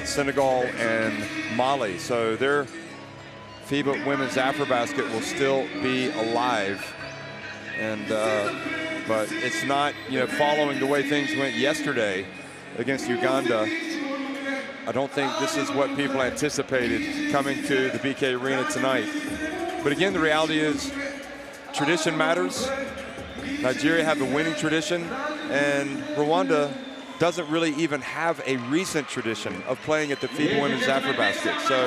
Senegal and Mali. So their FIBA Women's AfroBasket will still be alive. And but it's not, following the way things went yesterday against Uganda. I don't think this is what people anticipated coming to the BK Arena tonight. But again, the reality is tradition matters. Nigeria have a winning tradition, and Rwanda doesn't really even have a recent tradition of playing at the FIBA Women's AfroBasket. So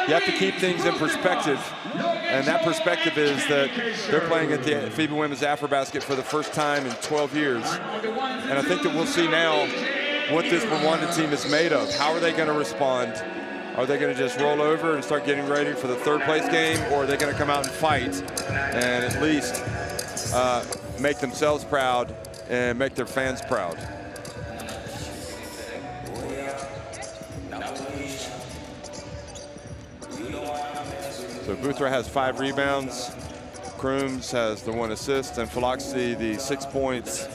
you have to keep things in perspective. And that perspective is that they're playing at the FIBA Women's AfroBasket for the first time in 12 years. And I think that we'll see now what this Rwanda team is made of. How are they going to respond? Are they going to just roll over and start getting ready for the third place game? Or are they going to come out and fight and at least make themselves proud and make their fans proud? So Boothra has 5 rebounds. Crooms has the 1 assist, and Philoxy the 6 points.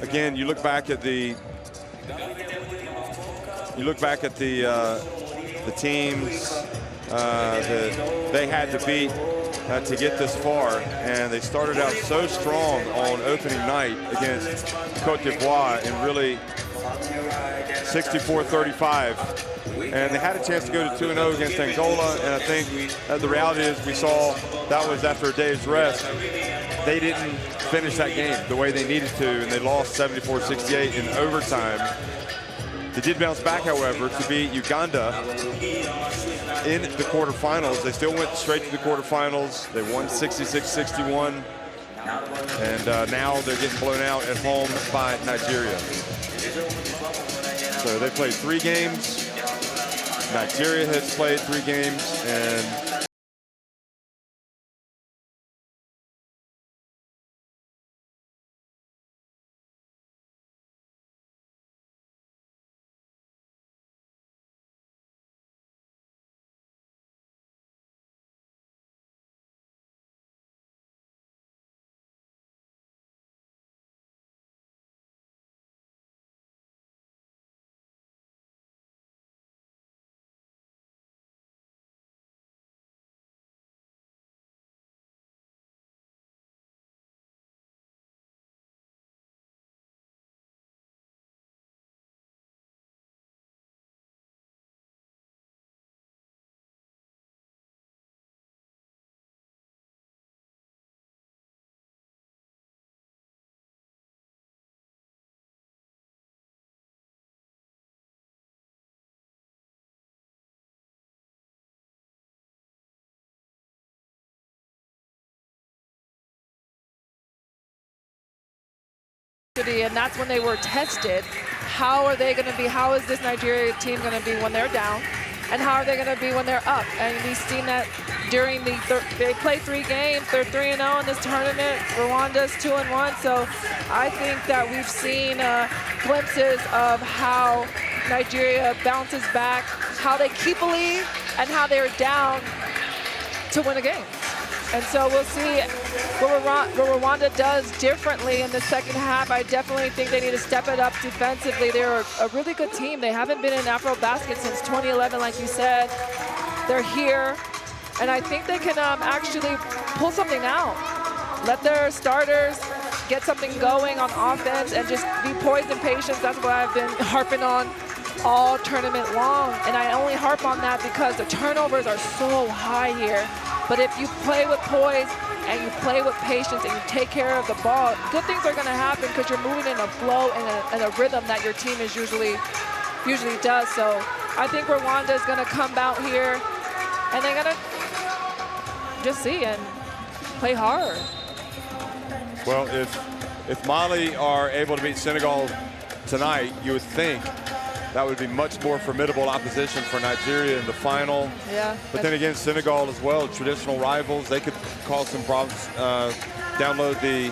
Again, you look back at the teams that they had to beat to get this far, and they started out so strong on opening night against Cote d'Ivoire and really 64-35. And they had a chance to go to 2-0 against Angola, and I think the reality is we saw that was after a day's rest. They didn't finish that game the way they needed to, and they lost 74-68 in overtime. They did bounce back, however, to beat Uganda in the quarterfinals. They still went straight to the quarterfinals. They won 66-61, and now they're getting blown out at home by Nigeria. So they played 3 games. Nigeria has played 3 games, and and that's when they were tested. How are they going to be? How is this Nigeria team going to be when they're down? And how are they going to be when they're up? And we've seen that during the they played 3 games. They're 3-0 in this tournament. Rwanda's 2-1. So I think that we've seen glimpses of how Nigeria bounces back, how they keep a lead, and how they're down to win a game. And so we'll see what Rwanda does differently in the second half. I definitely think they need to step it up defensively. They're a really good team. They haven't been in AfroBasket since 2011, like you said. They're here, and I think they can actually pull something out. Let their starters get something going on offense and just be poised and patient. That's what I've been harping on all tournament long. And I only harp on that because the turnovers are so high here. But if you play with poise and you play with patience and you take care of the ball, good things are going to happen because you're moving in a flow and a rhythm that your team is usually does. So I think Rwanda is going to come out here and they're going to just see and play hard. Well, if Mali are able to beat Senegal tonight, you would think that would be much more formidable opposition for Nigeria in the final. Yeah. But then again, Senegal as well, traditional rivals, they could cause some problems. Download the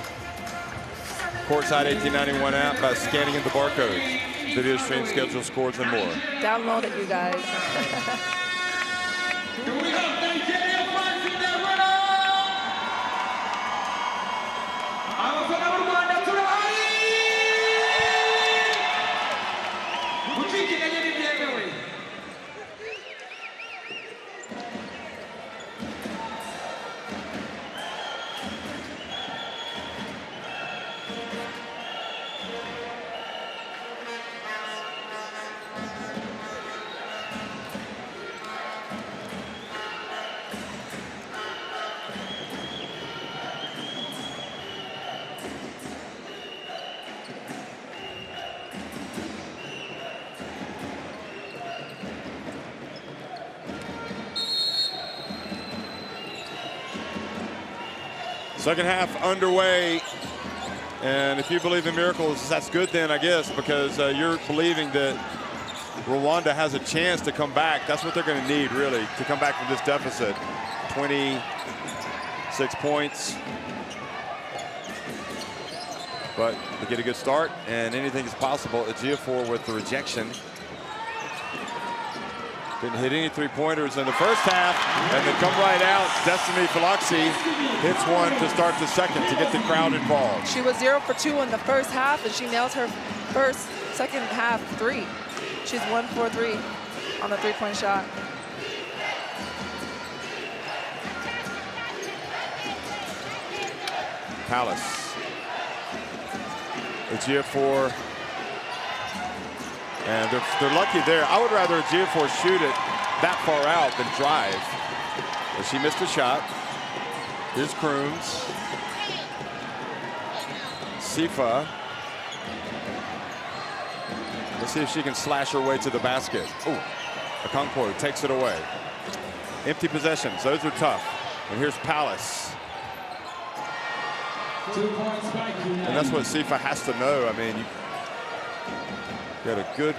Courtside 1891 app by scanning in the barcode. Video stream, schedule, scores, and more. Download it, you guys. Second half underway, and if you believe in miracles, that's good then, I guess, because you're believing that Rwanda has a chance to come back. That's what they're going to need, really, to come back from this deficit. 26 points. But they get a good start, and anything is possible. Ejiofor with the rejection. Didn't hit any three-pointers in the first half, and they come right out. Destiny Falaxi hits one to start the second to get the crowd involved. She was 0 for 2 in the first half, and she nails her second half three. She's 1 for 3 on the three-point shot. Palace. Ejiofor. And they're lucky there. I would rather Ejiofor shoot it that far out than drive. But she missed a shot. Here's Crooms. Sifa. Let's see if she can slash her way to the basket. Ooh, Okonkwo takes it away. Empty possessions, those are tough. And here's Palace. And that's what Sifa has to know. I mean, you had a good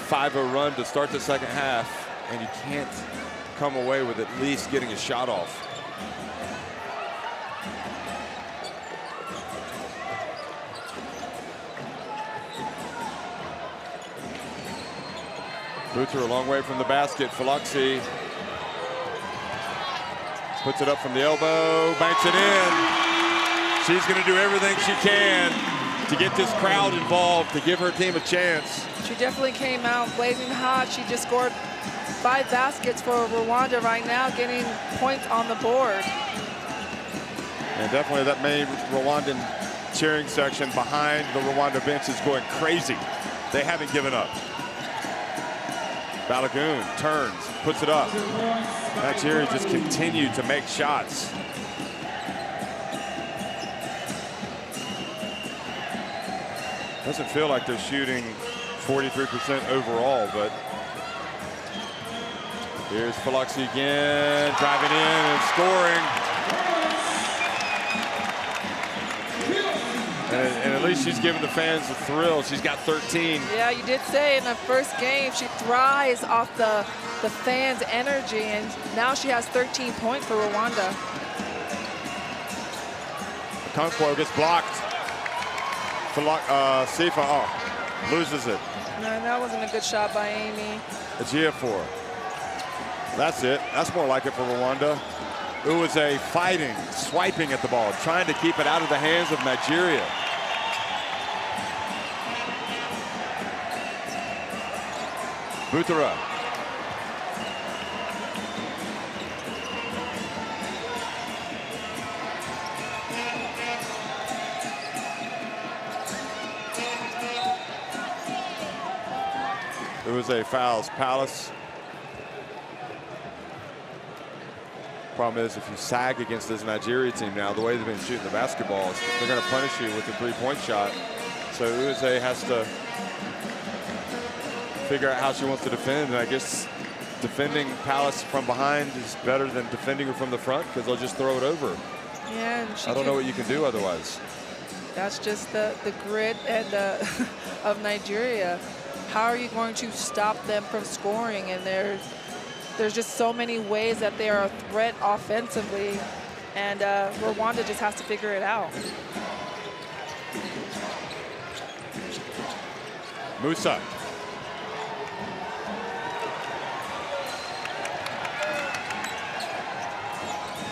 5-0 run to start the second half, and you can't come away with at least getting a shot off. Boots are a long way from the basket. Falaxi puts it up from the elbow, banks it in. She's going to do everything she can to get this crowd involved, to give her team a chance. She definitely came out blazing hot. She just scored 5 baskets for Rwanda right now, getting points on the board. And definitely that main Rwandan cheering section behind the Rwanda bench is going crazy. They haven't given up. Balogun turns, puts it up. Nigeria just continued to make shots. Doesn't feel like they're shooting 43% overall, but here's Falaxi again, driving in and scoring. And at least she's giving the fans a thrill. She's got 13. Yeah, you did say in the first game she thrives off the fans' energy, and now she has 13 points for Rwanda. Okonkwo gets blocked. Sifa loses it. No, that wasn't a good shot by Amy. Ejiofor. That's it. That's more like it for Rwanda. It was a fighting, swiping at the ball, trying to keep it out of the hands of Nigeria. Butera. It was a fouls. Palace. Problem is, if you sag against this Nigeria team now, the way they've been shooting the basketballs, they're going to punish you with a three-point shot. So Uze has to figure out how she wants to defend. And I guess defending Palace from behind is better than defending her from the front, because they'll just throw it over. Yeah, and I don't know what you can do otherwise. That's just the grit and of Nigeria. How are you going to stop them from scoring? And there's just so many ways that they are a threat offensively, and Rwanda just has to figure it out. Musa.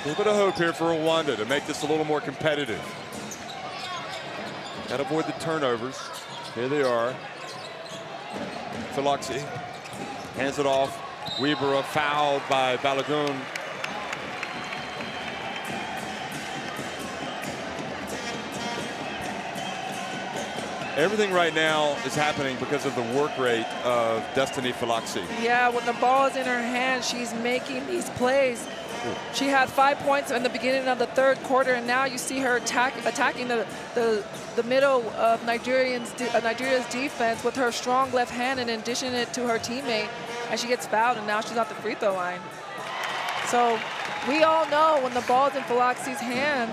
A little bit of hope here for Rwanda to make this a little more competitive. Got to avoid the turnovers. Here they are. Falaxi hands it off. Weber fouled by Balogun. Everything right now is happening because of the work rate of Destiny Falaxi. Yeah, when the ball is in her hand, she's making these plays. She had 5 points in the beginning of the third quarter, and now you see her attacking the middle of Nigeria's defense with her strong left hand and then dishing it to her teammate, and she gets fouled, and now she's off the free throw line. So we all know when the ball's in Falaxi's hand,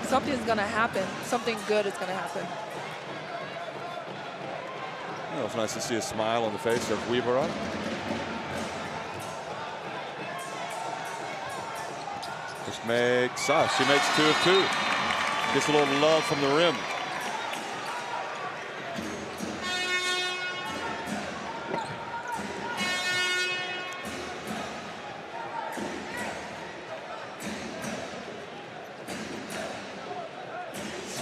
something's going to happen. Something good is going to happen. Well, it's nice to see a smile on the face of Weber. Just makes, she makes 2 of 2. Gets a little love from the rim.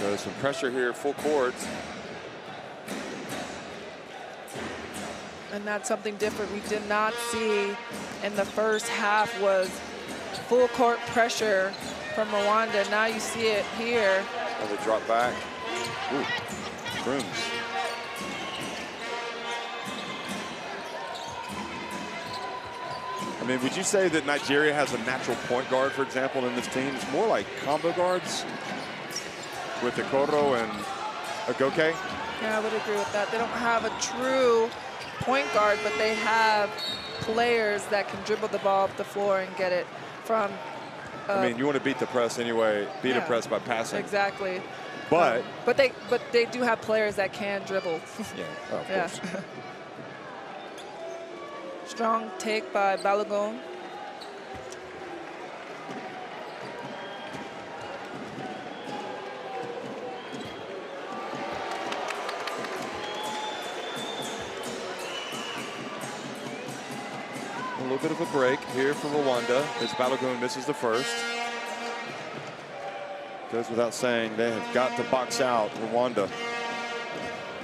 So some pressure here, full court. And that's something different we did not see in the first half, was full court pressure from Rwanda. Now you see it here. Another drop back. Ooh, Crooms. I mean, would you say that Nigeria has a natural point guard, for example, in this team? It's more like combo guards with Okoro and Agoke. Yeah, I would agree with that. They don't have a true point guard, but they have players that can dribble the ball up the floor and get it from. I mean, you want to beat the press anyway. Beat a Yeah, press by passing. Exactly. But they do have players that can dribble. yeah, oh, of Yeah. course. Strong take by Balogun. A little bit of a break here for Rwanda as Balogun misses the first. Goes without saying, they have got to box out Rwanda.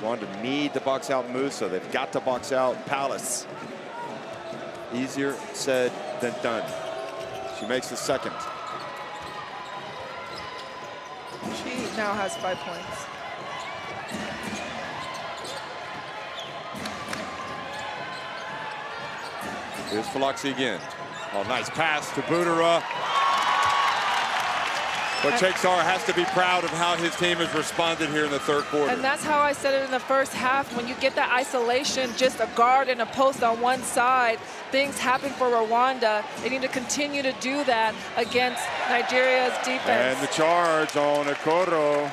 Rwanda need to box out Musa. They've got to box out Palace. Easier said than done. She makes the second. She now has 5 points. Here's Faloxi again. Oh, nice pass to Budera. But Cheiksar has to be proud of how his team has responded here in the third quarter. And that's how I said it in the first half. When you get that isolation, just a guard and a post on one side, things happen for Rwanda. They need to continue to do that against Nigeria's defense. And the charge on Okoro.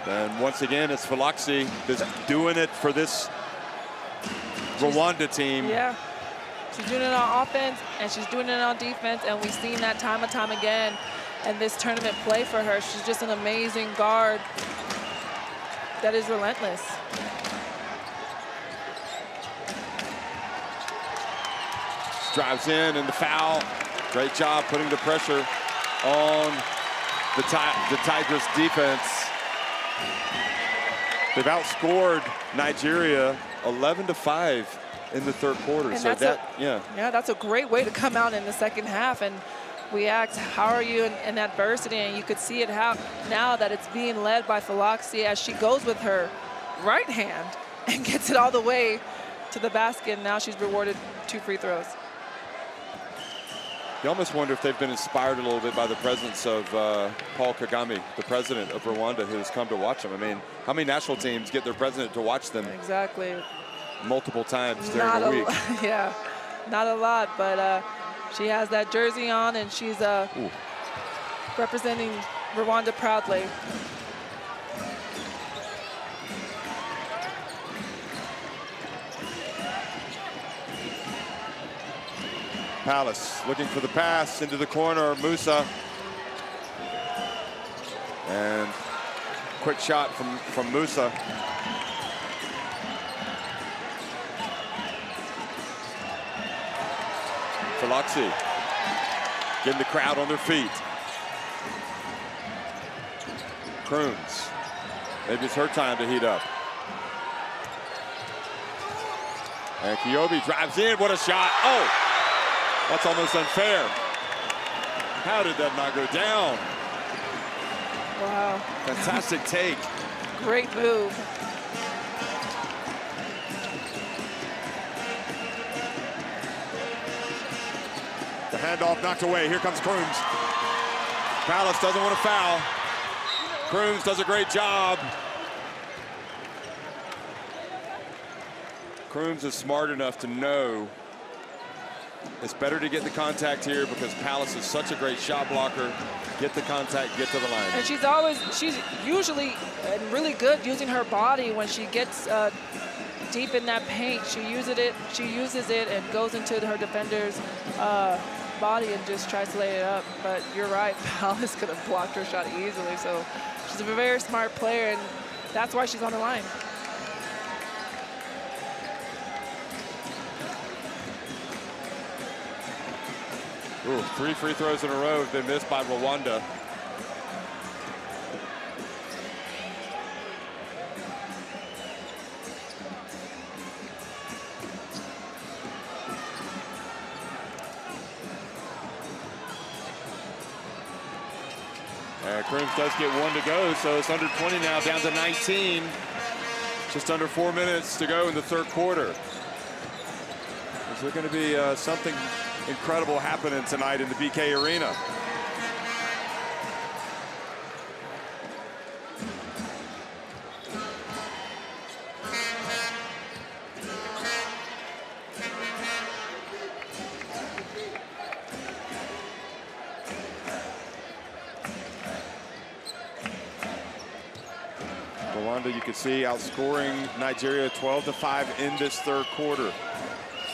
And once again, it's Faloxi just doing it for this Rwanda team. Yeah. She's doing it on offense, and she's doing it on defense, and we've seen that time and time again in this tournament play for her. She's just an amazing guard that is relentless. Drives in and the foul. Great job putting the pressure on the Tigers defense. They've outscored Nigeria 11-5 in the third quarter. And so yeah, that's a great way to come out in the second half. And we asked, how are you in adversity? And you could see it now that it's being led by Faloxi as she goes with her right hand and gets it all the way to the basket. And now she's rewarded 2 free throws. You almost wonder if they've been inspired a little bit by the presence of Paul Kagame, the president of Rwanda, who's come to watch them. I mean, how many national teams get their president to watch them? Exactly. Multiple times during the week. Yeah, not a lot, but she has that jersey on, and she's representing Rwanda proudly. Palace looking for the pass into the corner. Musa. And quick shot from Musa. Faloxi getting the crowd on their feet. Crooms. Maybe it's her time to heat up. And Kiyobi drives in. What a shot. Oh, that's almost unfair. How did that not go down? Wow. Fantastic take. Great move. The handoff knocked away. Here comes Crooms. Palace doesn't want to foul. Crooms does a great job. Crooms is smart enough to know it's better to get the contact here because Palace is such a great shot blocker. Get the contact, get to the line. And she's usually really good using her body when she gets deep in that paint. She uses it and goes into her defender's body and just tries to lay it up. But you're right, Palace could have blocked her shot easily. So she's a very smart player, and that's why she's on the line. Ooh, 3 free throws in a row have been missed by Rwanda. Crims does get 1 to go, so it's under 20 now, down to 19. Just under 4 minutes to go in the third quarter. Is there going to be something incredible happening tonight in the BK Arena? Rwanda, you can see, outscoring Nigeria 12-5 in this third quarter,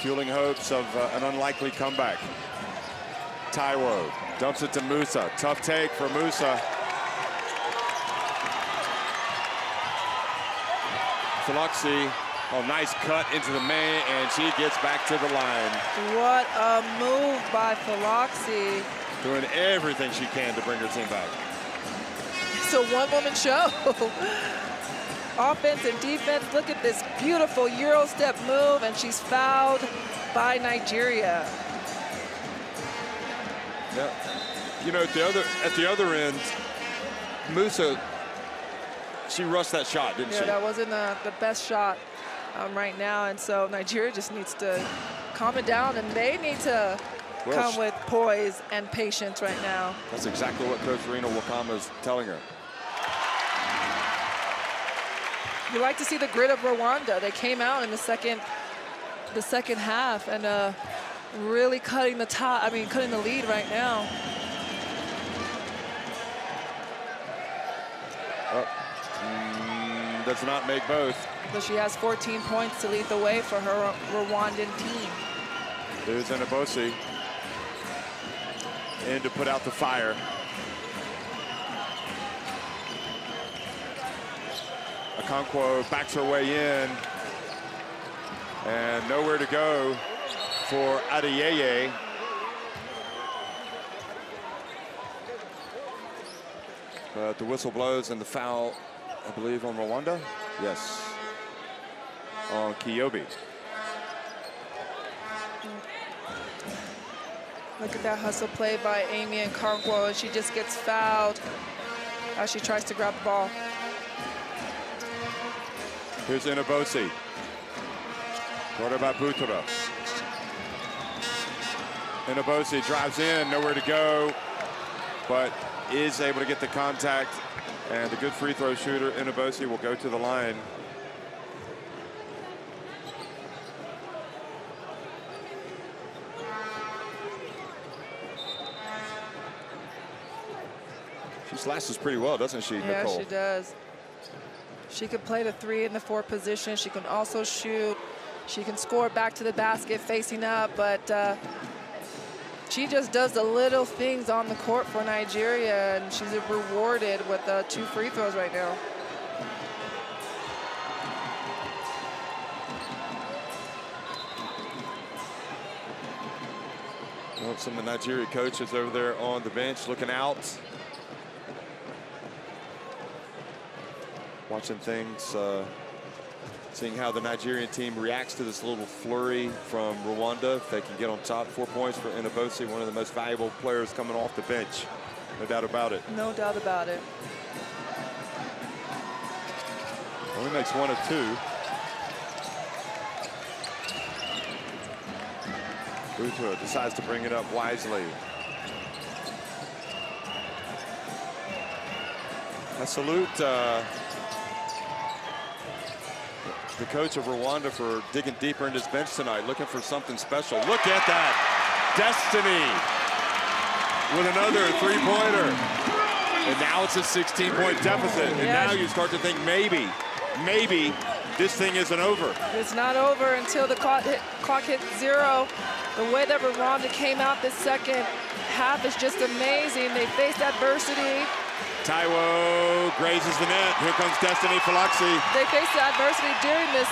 fueling hopes of an unlikely comeback. Taiwo dumps it to Musa. Tough take for Musa. Faloxi, oh, nice cut into the main, and she gets back to the line. What a move by Faloxi. Doing everything she can to bring her team back. It's a one-woman show. Offense and defense. Look at this beautiful Euro step move, and she's fouled by Nigeria. Yeah. You know, at the other end, Musa, she rushed that shot, didn't she? Yeah, that wasn't the best shot right now, and so Nigeria just needs to calm it down, and they need to come with poise and patience right now. That's exactly what Coach Rena Wakama is telling her. You like to see the grit of Rwanda. They came out in the second half and really cutting the lead right now. Does not make both. But she has 14 points to lead the way for her Rwandan team. There's Anabosi in to put out the fire. Okonkwo backs her way in, and nowhere to go for Adeyeye. But the whistle blows and the foul, I believe, on Rwanda. Yes, on Kiyobi. Look at that hustle play by Amy Okonkwo, and she just gets fouled as she tries to grab the ball. Here's Inabosi. What about Butura? Inabosi drives in, nowhere to go, but is able to get the contact. And the good free throw shooter, Inabosi, will go to the line. She slashes pretty well, doesn't she, Yeah, Nicole? she does. She can play the 3 in the 4 position. She can also shoot. She can score back to the basket facing up, but she just does the little things on the court for Nigeria, and she's rewarded with 2 free throws right now. Well, some of the Nigeria coaches over there on the bench looking out. Watching things, seeing how the Nigerian team reacts to this little flurry from Rwanda. If they can get on top, 4 points for Inabosi, one of the most valuable players coming off the bench. No doubt about it. No doubt about it. Only makes 1 of 2. Butura decides to bring it up wisely. I salute the coach of Rwanda for digging deeper into his bench tonight, looking for something special. Look at that. Destiny with another 3-pointer. And now it's a 16-point deficit. And now you start to think maybe this thing isn't over. It's not over until the clock hits 0. The way that Rwanda came out this second half is just amazing. They faced adversity. Taiwo grazes the net. Here comes Destiny Faloxi. They faced adversity during this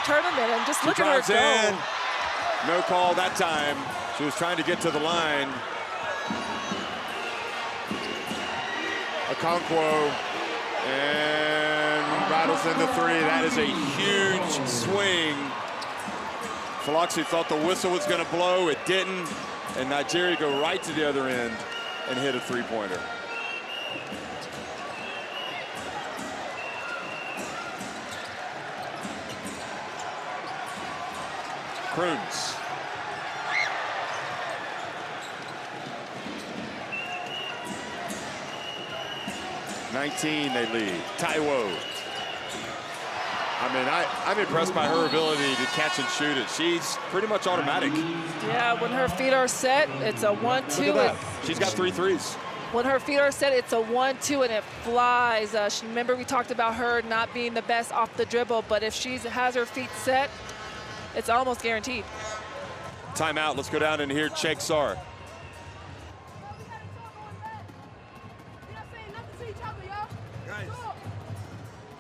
tournament, and just look at her go. In. No call that time. She was trying to get to the line. Okonkwo, and rattles in the three. That is a huge swing. Faloxi thought the whistle was going to blow. It didn't. And Nigeria go right to the other end and hit a three-pointer. Kroons. They lead. Taiwo. I mean, I'm impressed by her ability to catch and shoot it. She's pretty much automatic. Yeah, when her feet are set, it's a 1-2. She's got 3 threes. When her feet are set, it's a 1-2 and it flies. Remember we talked about her not being the best off the dribble, but if she has her feet set, it's almost guaranteed. Timeout. Let's go down and hear Cheksar. Guys,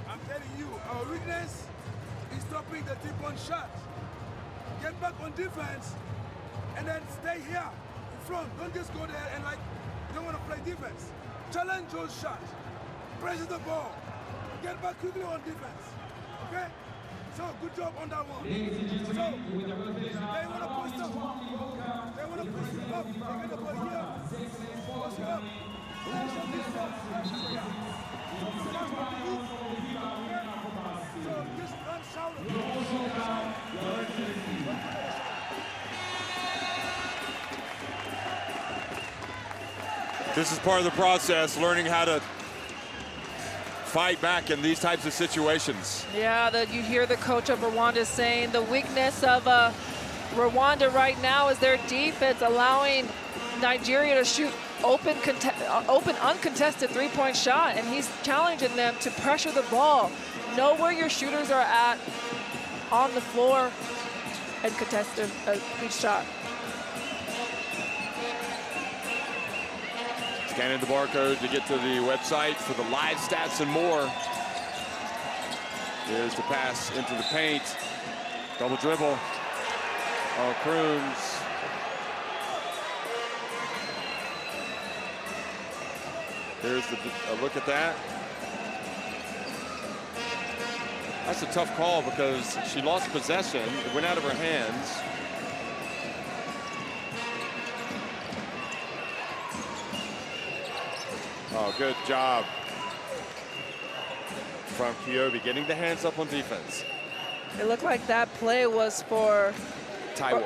I'm telling you, our weakness is stopping the three-point shot. Get back on defense and then stay here in front. Don't just go there and you don't want to play defense. Challenge those shots. Pressure the ball. Get back quickly on defense. Okay? So good job on that one. So they want to push up. They want to push you up. They get the ball here. Push you up. So just run shout. This is part of the process, learning how to fight back in these types of situations. Yeah, you hear the coach of Rwanda saying the weakness of Rwanda right now is their defense, allowing Nigeria to shoot open uncontested three-point shot, and he's challenging them to pressure the ball. Know where your shooters are at on the floor and contest each shot. Scanning the barcode to get to the website for the live stats and more. Here's the pass into the paint. Double dribble. Oh, Kroons. Here's a look at that. That's a tough call because she lost possession. It went out of her hands. Oh, good job from Kyobe, getting the hands up on defense. It looked like that play was for Taiwo.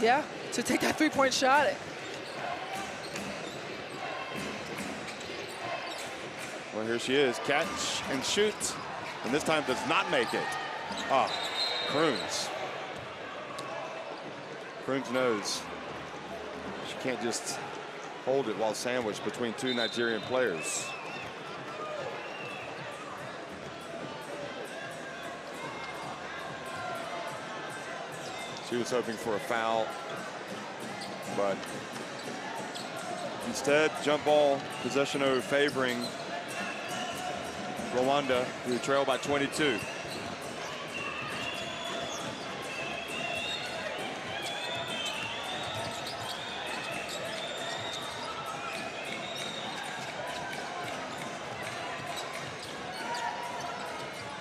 Yeah, to take that three-point shot. Well, here she is, catch and shoot, and this time does not make it. Ah, Kroons. Kroons knows she can't just hold it while sandwiched between two Nigerian players. She was hoping for a foul, but instead, jump ball, possession over favoring Rwanda, who trail by 22.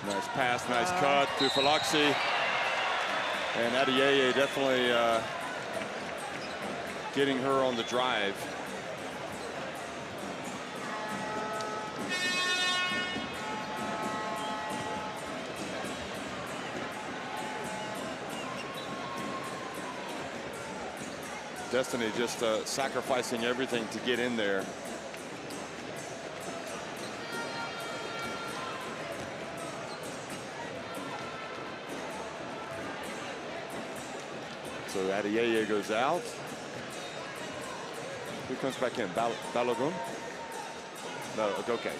Nice pass, nice cut to Faloxi. And Adeyeye definitely getting her on the drive. Destiny just sacrificing everything to get in there. So Adeyeye goes out. Who comes back in? Balogun? No, Agoke.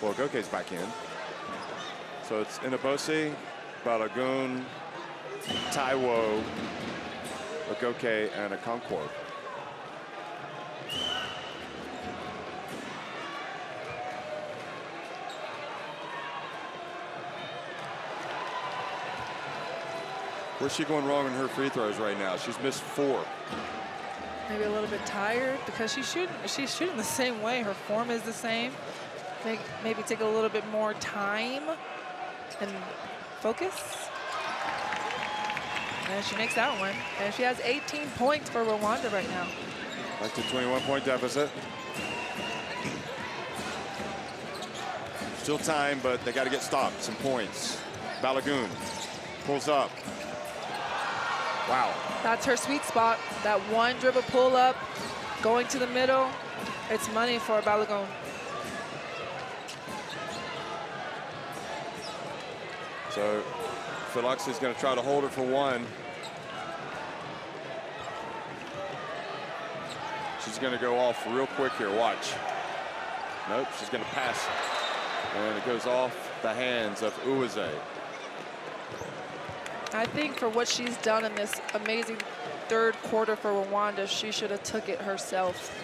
Well, Agoke's back in. So it's Inabosi, Balogun, Taiwo, Agoke, and Okonkwo. Where's she going wrong in her free throws right now? She's missed 4. maybe a little bit tired because she's shooting the same way. Her form is the same. Maybe take a little bit more time and focus. And she makes that one. And she has 18 points for Rwanda right now. Back to 21-point deficit. Still time, but they got to get stopped. Some points. Balogun pulls up. Wow. That's her sweet spot. That one dribble pull up, going to the middle. It's money for Balogun. So Philoxy's going to try to hold it for one. She's going to go off real quick here. Watch. Nope, she's going to pass. And it goes off the hands of Uweze. I think for what she's done in this amazing third quarter for Rwanda, she should have took it herself.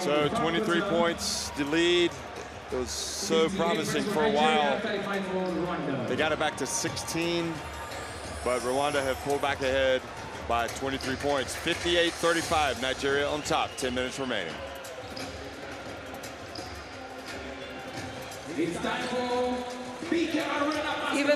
So 23 points, the lead. It was so promising for a while. They got it back to 16, but Rwanda have pulled back ahead by 23 points. 58-35, Nigeria on top, 10 minutes remaining. Even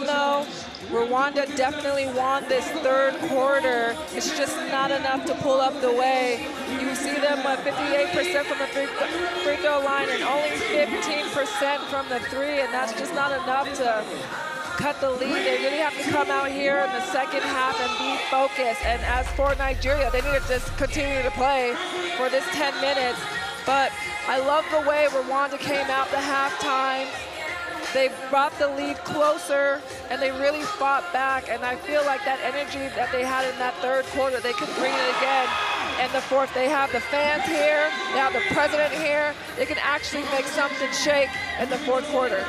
though Rwanda definitely won this third quarter, it's just not enough to pull up the way. You see them at 58% from the free throw line and only 15% from the three, and that's just not enough to cut the lead. They really have to come out here in the second half and be focused. And as for Nigeria, they need to just continue to play for this 10 minutes. But I love the way Rwanda came out the halftime. They brought the lead closer, and they really fought back. And I feel like that energy that they had in that third quarter, they could bring it again in the fourth. They have the fans here. They have the president here. They can actually make something shake in the fourth quarter.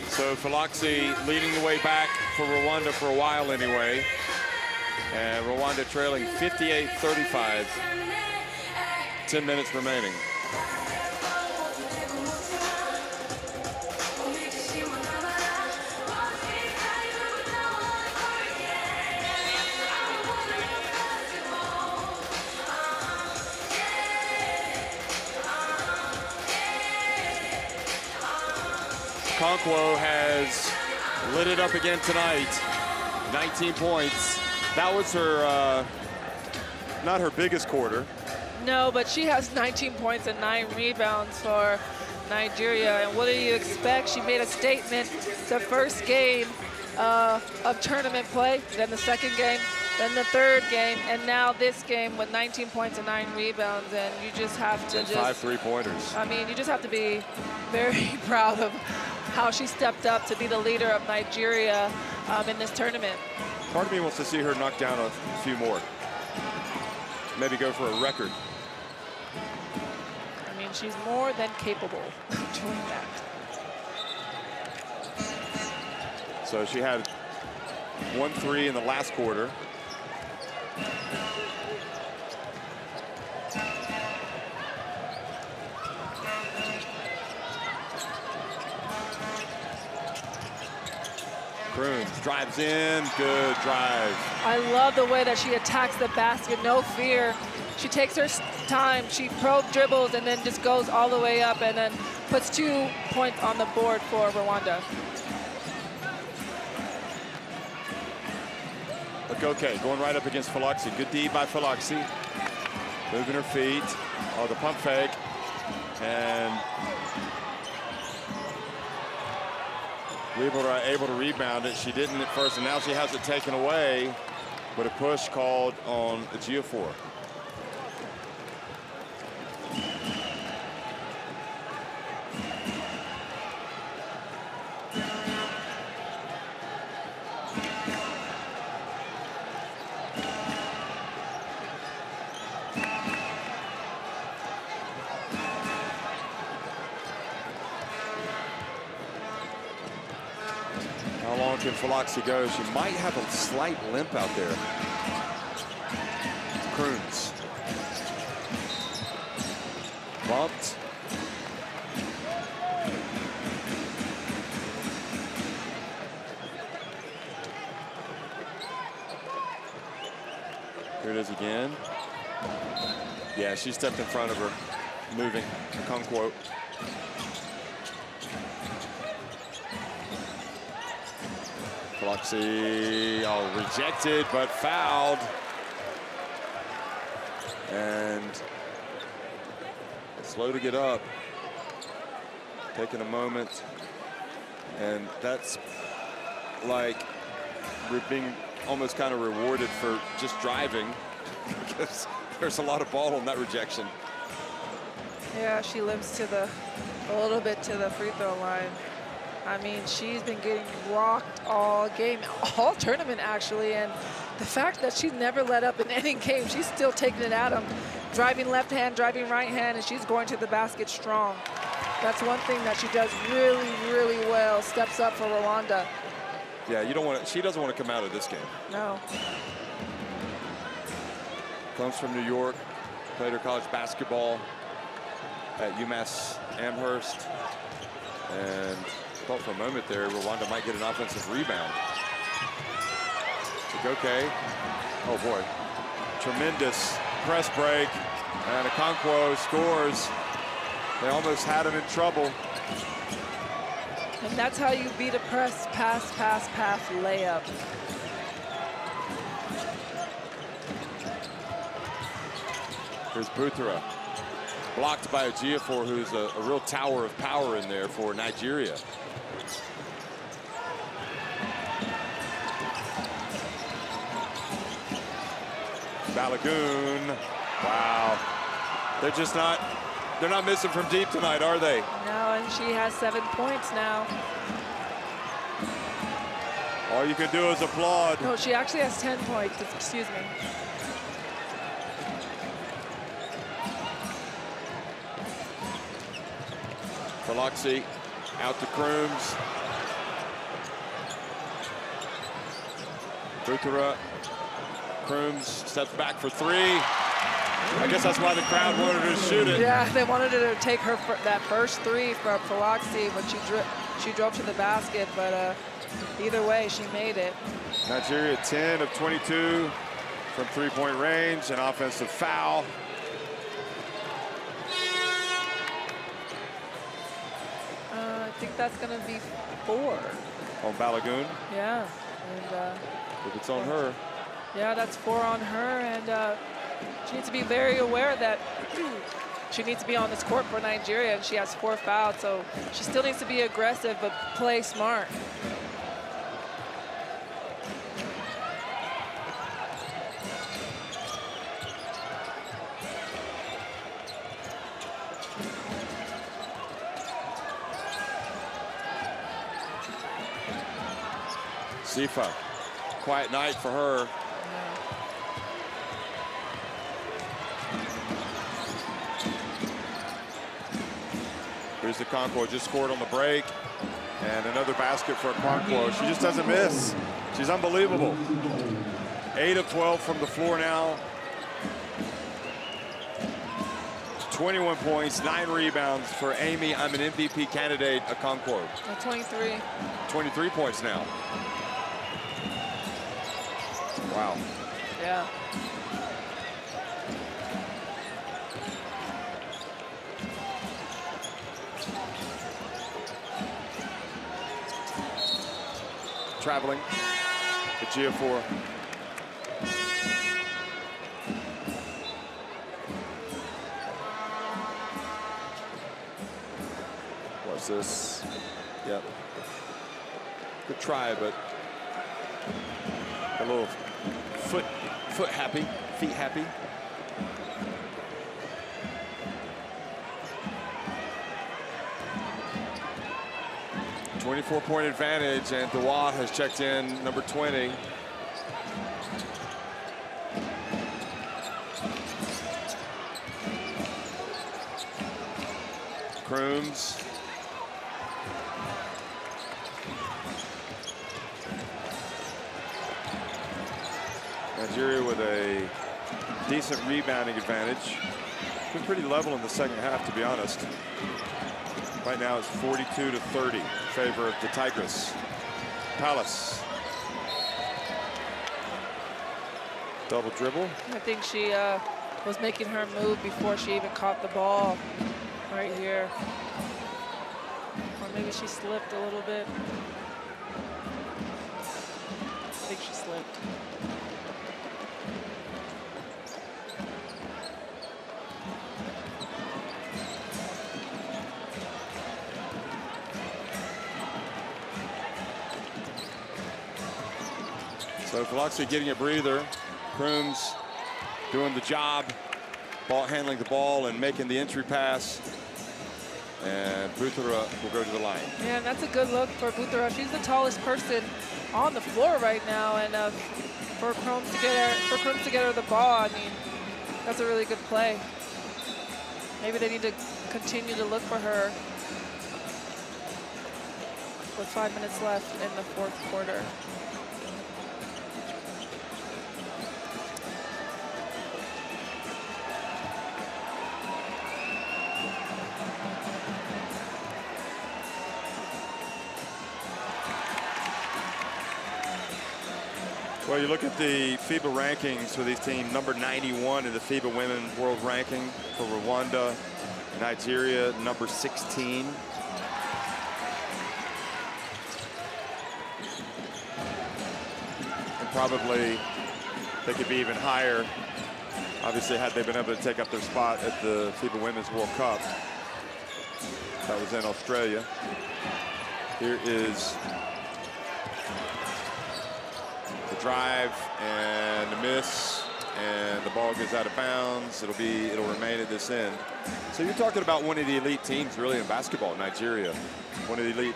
So Philoxy leading the way back for Rwanda for a while anyway. And Rwanda trailing 58-35. 10 minutes remaining. Okonkwo has lit it up again tonight. 19 points. That was her, not her biggest quarter. No, but she has 19 points and 9 rebounds for Nigeria. And what do you expect? She made a statement the first game of tournament play, then the second game, then the third game, and now this game with 19 points and 9 rebounds. And you just have to 5 3-pointers. I mean, you just have to be very proud of how she stepped up to be the leader of Nigeria in this tournament. Part of me wants to see her knock down a few more. Maybe go for a record. I mean, she's more than capable of doing that. So she had 1-3 in the last quarter. Kroon drives in, good drive. I love the way that she attacks the basket, no fear. She takes her time, she probe dribbles, and then just goes all the way up and then puts 2 points on the board for Rwanda. Okay, going right up against Philoxy. Good D by Philoxy. Moving her feet. Oh, the pump fake. And able to rebound it. She didn't at first, and now she has it taken away. But a push called on Ejiofor. How long can Philoxy go? She might have a slight limp out there. Kroons. Bumped. Here it is again. Yeah, she stepped in front of her, moving. Okonkwo. Biloxi, rejected, but fouled. And slow to get up. Taking a moment. And that's like we're being almost kind of rewarded for just driving because there's a lot of ball on that rejection. Yeah, she limps to a little bit to the free throw line. I mean, she's been getting rocked all game, all tournament actually, and the fact that she's never let up in any game, she's still taking it at them. Driving left hand, driving right hand, and she's going to the basket strong. That's one thing that she does really, really well. Steps up for Rwanda. Yeah, you don't want. She doesn't want to come out of this game. No. Comes from New York, played her college basketball at UMass Amherst, and thought for a moment there Rwanda might get an offensive rebound. Okay. Oh boy, tremendous press break, and Okonkwo scores. They almost had him in trouble. And that's how you beat a press, pass layup. Here's Buthra, blocked by Ejiofor, who's a real tower of power in there for Nigeria. Balogun, wow. They're not missing from deep tonight, are they? No, and she has 7 points now. All you can do is applaud. No, she actually has 10 points, excuse me. Biloxi out to Crooms. Buthra, Crooms steps back for three. I guess that's why the crowd wanted her to shoot it. Yeah, they wanted her to take her that first three from Biloxi, but she drove to the basket, but either way, she made it. Nigeria 10 of 22 from three-point range, an offensive foul. I think that's going to be 4. On Balogun. Yeah, and if it's on her. Yeah, that's 4 on her, and she needs to be very aware that she needs to be on this court for Nigeria, and she has 4 fouls, so she still needs to be aggressive, but play smart. Sifa, quiet night for her. Here's Okonkwo, just scored on the break. And another basket for Okonkwo. She just doesn't miss. She's unbelievable. 8 of 12 from the floor now. 21 points, 9 rebounds for Amy. I'm an MVP candidate, Okonkwo. 23. 23 points now. Wow. Yeah. Traveling. Ejiofor. What's this? Yep. Good try, but a little foot happy, feet happy. A 24-point advantage, and Dawad has checked in, number 20. Crooms. Nigeria with a decent rebounding advantage. Been pretty level in the second half, to be honest. Right now it's 42-30 in favor of the Tigers. Palace. Double dribble. I think she was making her move before she even caught the ball right here. Or maybe she slipped a little bit. I think she slipped. So Biloxi getting a breather. Crooms doing the job, handling the ball and making the entry pass. And Buthara will go to the line. Yeah, and that's a good look for Buthara. She's the tallest person on the floor right now, and for Crooms to get her the ball, I mean, that's a really good play. Maybe they need to continue to look for her with 5 minutes left in the fourth quarter. Well, you look at the FIBA rankings for these teams, number 91 in the FIBA Women's World Ranking for Rwanda, Nigeria, number 16. And probably they could be even higher, obviously, had they been able to take up their spot at the FIBA Women's World Cup. That was in Australia. Here is drive and the miss, and the ball goes out of bounds. It'll remain at this end. So you're talking about one of the elite teams really in basketball, Nigeria. One of the elite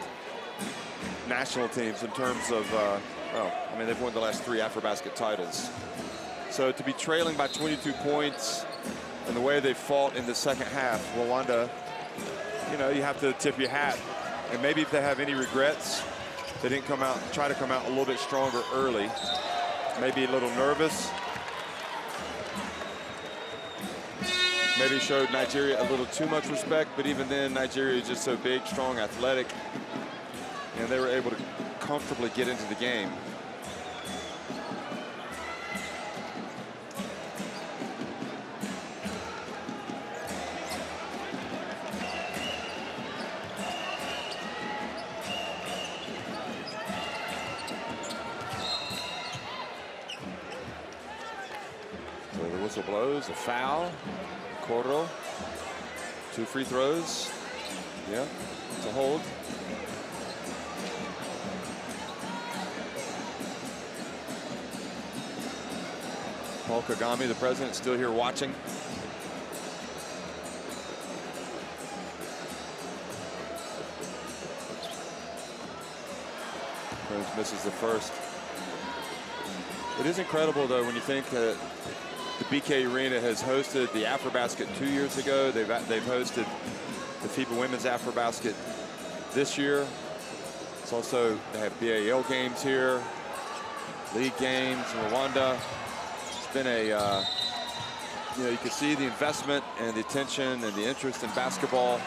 national teams in terms of, well, I mean, they've won the last 3 AfroBasket titles. So to be trailing by 22 points and the way they fought in the second half, Rwanda, you know, you have to tip your hat. And maybe if they have any regrets, they didn't try to come out a little bit stronger early. Maybe a little nervous. Maybe showed Nigeria a little too much respect, but even then, Nigeria is just so big, strong, athletic, and they were able to comfortably get into the game. Blows, a foul. Coro. 2 free throws. Yeah, it's a hold. Paul Kagame, the president, still here watching. Crooms misses the first. It is incredible, though, when you think that the BK Arena has hosted the AfroBasket 2 years ago. They've hosted the FIBA Women's AfroBasket this year. It's also, they have BAL games here, league games in Rwanda. It's been a, you know, you can see the investment and the attention and the interest in basketball.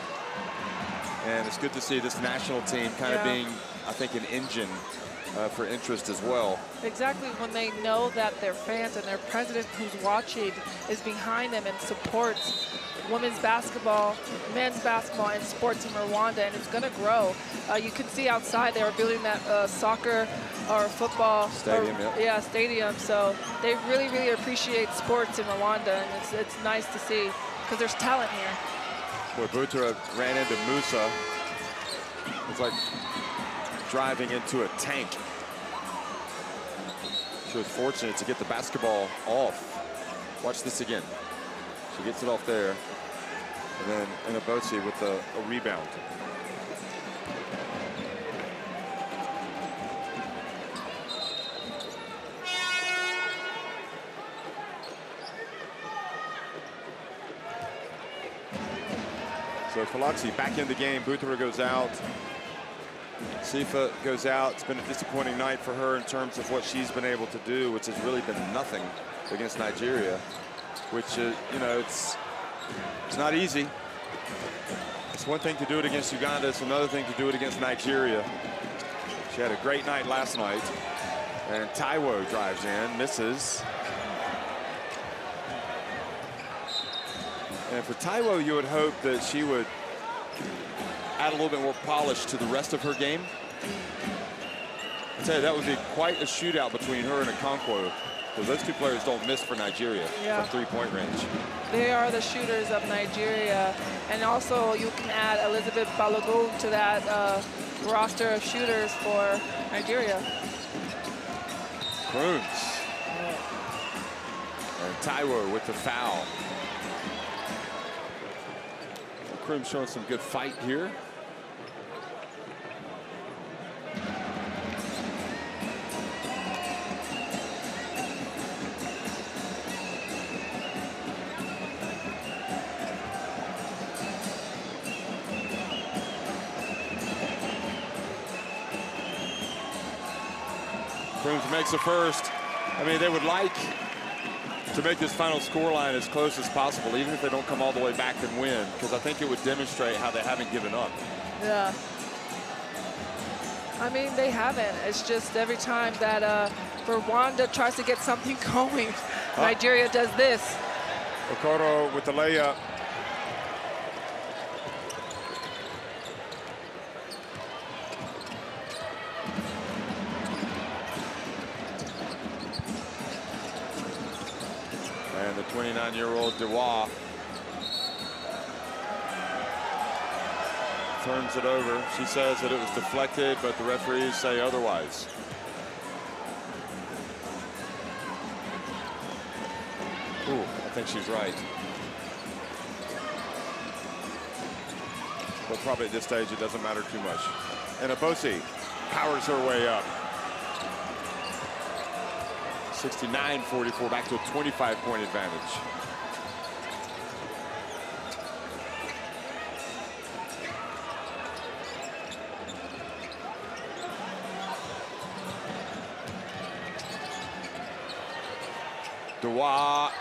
And it's good to see this national team kind of being, I think, an engine for interest as well. Exactly, when they know that their fans and their president who's watching is behind them and supports women's basketball, men's basketball, and sports in Rwanda, and it's going to grow. You can see outside they were building that soccer or football stadium. Stadium. So they really, really appreciate sports in Rwanda, and it's nice to see because there's talent here. Boy, Buthara ran into Musa. It's like driving into a tank. She was fortunate to get the basketball off. Watch this again. She gets it off there. And then Inabosi with a rebound. So Biloxi back in the game. Buthara goes out. Sifa goes out. It's been a disappointing night for her in terms of what she's been able to do, which has really been nothing against Nigeria, which, you know, it's not easy. It's one thing to do it against Uganda. It's another thing to do it against Nigeria. She had a great night last night. And Taiwo drives in, misses. And for Taiwo, you would hope that she would add a little bit more polish to the rest of her game. I'll tell you, that would be quite a shootout between her and Okonkwo, because those two players don't miss for Nigeria from three-point range. They are the shooters of Nigeria. And also, you can add Elizabeth Balogun to that roster of shooters for Nigeria. Kroons. And Taiwo with the foul. Kroons showing some good fight here. Kroons makes the first. I mean, they would like to make this final scoreline as close as possible, even if they don't come all the way back and win, because I think it would demonstrate how they haven't given up. Yeah. I mean, they haven't. It's just every time that Rwanda tries to get something going, Nigeria does this. Okoro with the layup. And the 29-year-old Dewa turns it over. She says that it was deflected, but the referees say otherwise. Ooh, I think she's right. But probably at this stage, it doesn't matter too much. And Abosi powers her way up. 69-44, back to a 25-point advantage. Dewa.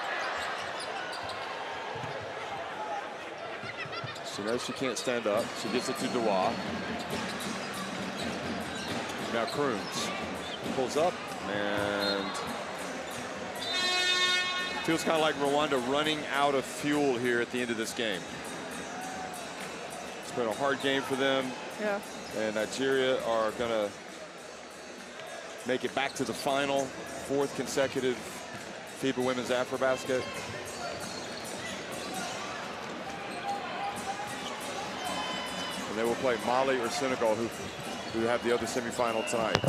She knows she can't stand up. She gets it to Dewa. Now Kroons pulls up and feels kind of like Rwanda running out of fuel here at the end of this game. It's been a hard game for them. Yeah. And Nigeria are going to make it back to the final, fourth consecutive FIBA Women's AfroBasket. And they will play Mali or Senegal, who have the other semifinal tonight.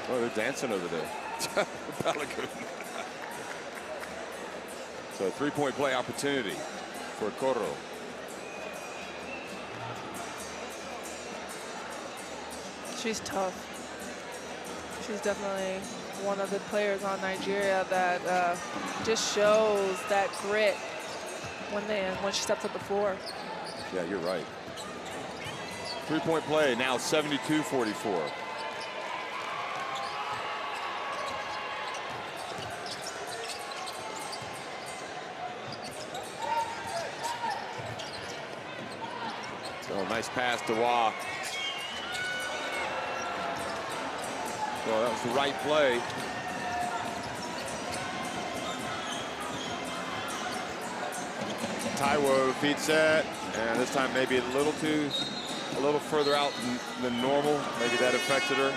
Oh, they're dancing over there. So a three-point play opportunity for Okoro. She's tough. She's definitely one of the players on Nigeria that just shows that grit when she steps up the floor. Yeah, you're right. Three-point play, now 72-44. Oh, nice pass to Wah. Well, that was the right play. Taiwo feed set, and this time maybe a little further out than normal. Maybe that affected her.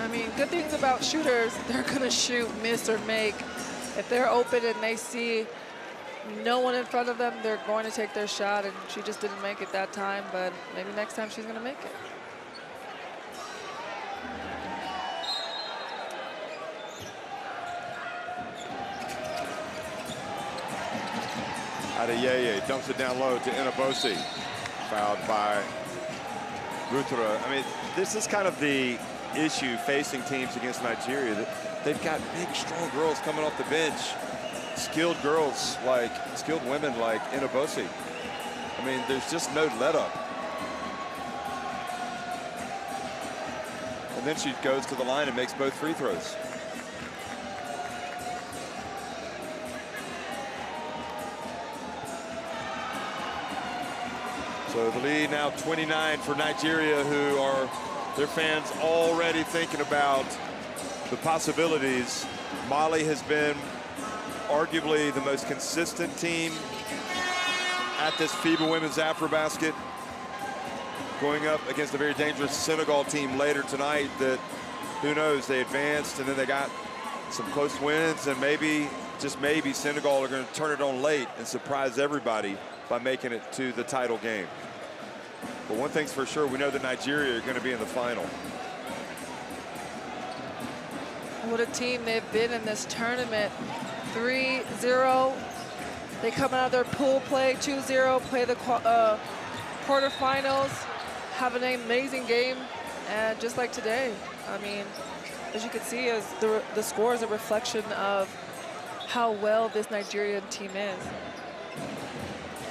I mean, good things about shooters, they're gonna shoot, miss, or make. If they're open and they see no one in front of them, they're going to take their shot, and she just didn't make it that time, but maybe next time she's gonna make it. Adeyeye dumps it down low to Inabosi. Fouled by Rutra. I mean, this is kind of the issue facing teams against Nigeria. That they've got big, strong girls coming off the bench. Skilled women like Inabosi. I mean, there's just no let up. And then she goes to the line and makes both free throws. So the lead now 29 for Nigeria, who are their fans already thinking about the possibilities. Mali has been arguably the most consistent team at this FIBA Women's AfroBasket, going up against a very dangerous Senegal team later tonight that, who knows, they advanced and then they got some close wins, and maybe, just maybe, Senegal are going to turn it on late and surprise everybody by making it to the title game. But one thing's for sure, we know that Nigeria are going to be in the final. What a team they've been in this tournament. 3-0. They come out of their pool play 2-0, play the quarterfinals, have an amazing game, and just like today, I mean, as you can see, as the score is a reflection of how well this Nigerian team is.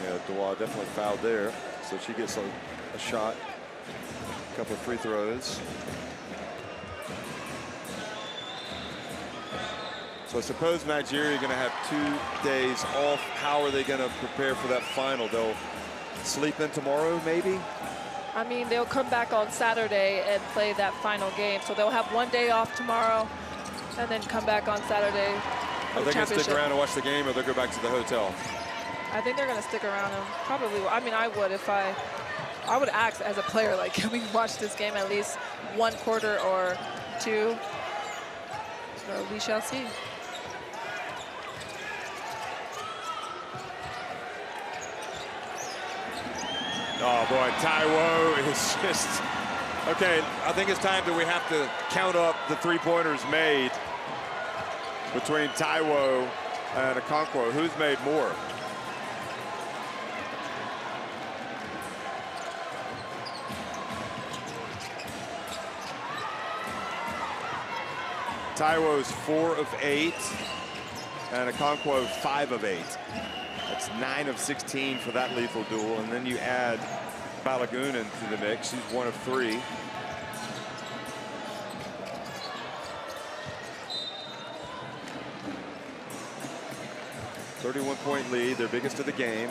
Yeah, Dua definitely fouled there, so she gets a shot, a couple of free throws. So I suppose Nigeria are going to have 2 days off. How are they going to prepare for that final? They'll sleep in tomorrow, maybe? I mean, they'll come back on Saturday and play that final game. So they'll have 1 day off tomorrow and then come back on Saturday. Are they going to stick around and watch the game, or they'll go back to the hotel? I think they're going to stick around and probably, I mean, I would if I would ask as a player, like, can we watch this game at least 1 quarter or 2? So we shall see. Oh boy, Taiwo is just, okay, I think it's time that we have to count up the 3-pointers made between Taiwo and Okonkwo. Who's made more? Taiwo's 4 of 8, and Okonkwo 5 of 8. That's 9 of 16 for that lethal duel, and then you add Balagunan to the mix. He's 1 of 3. .31 lead, their biggest of the game.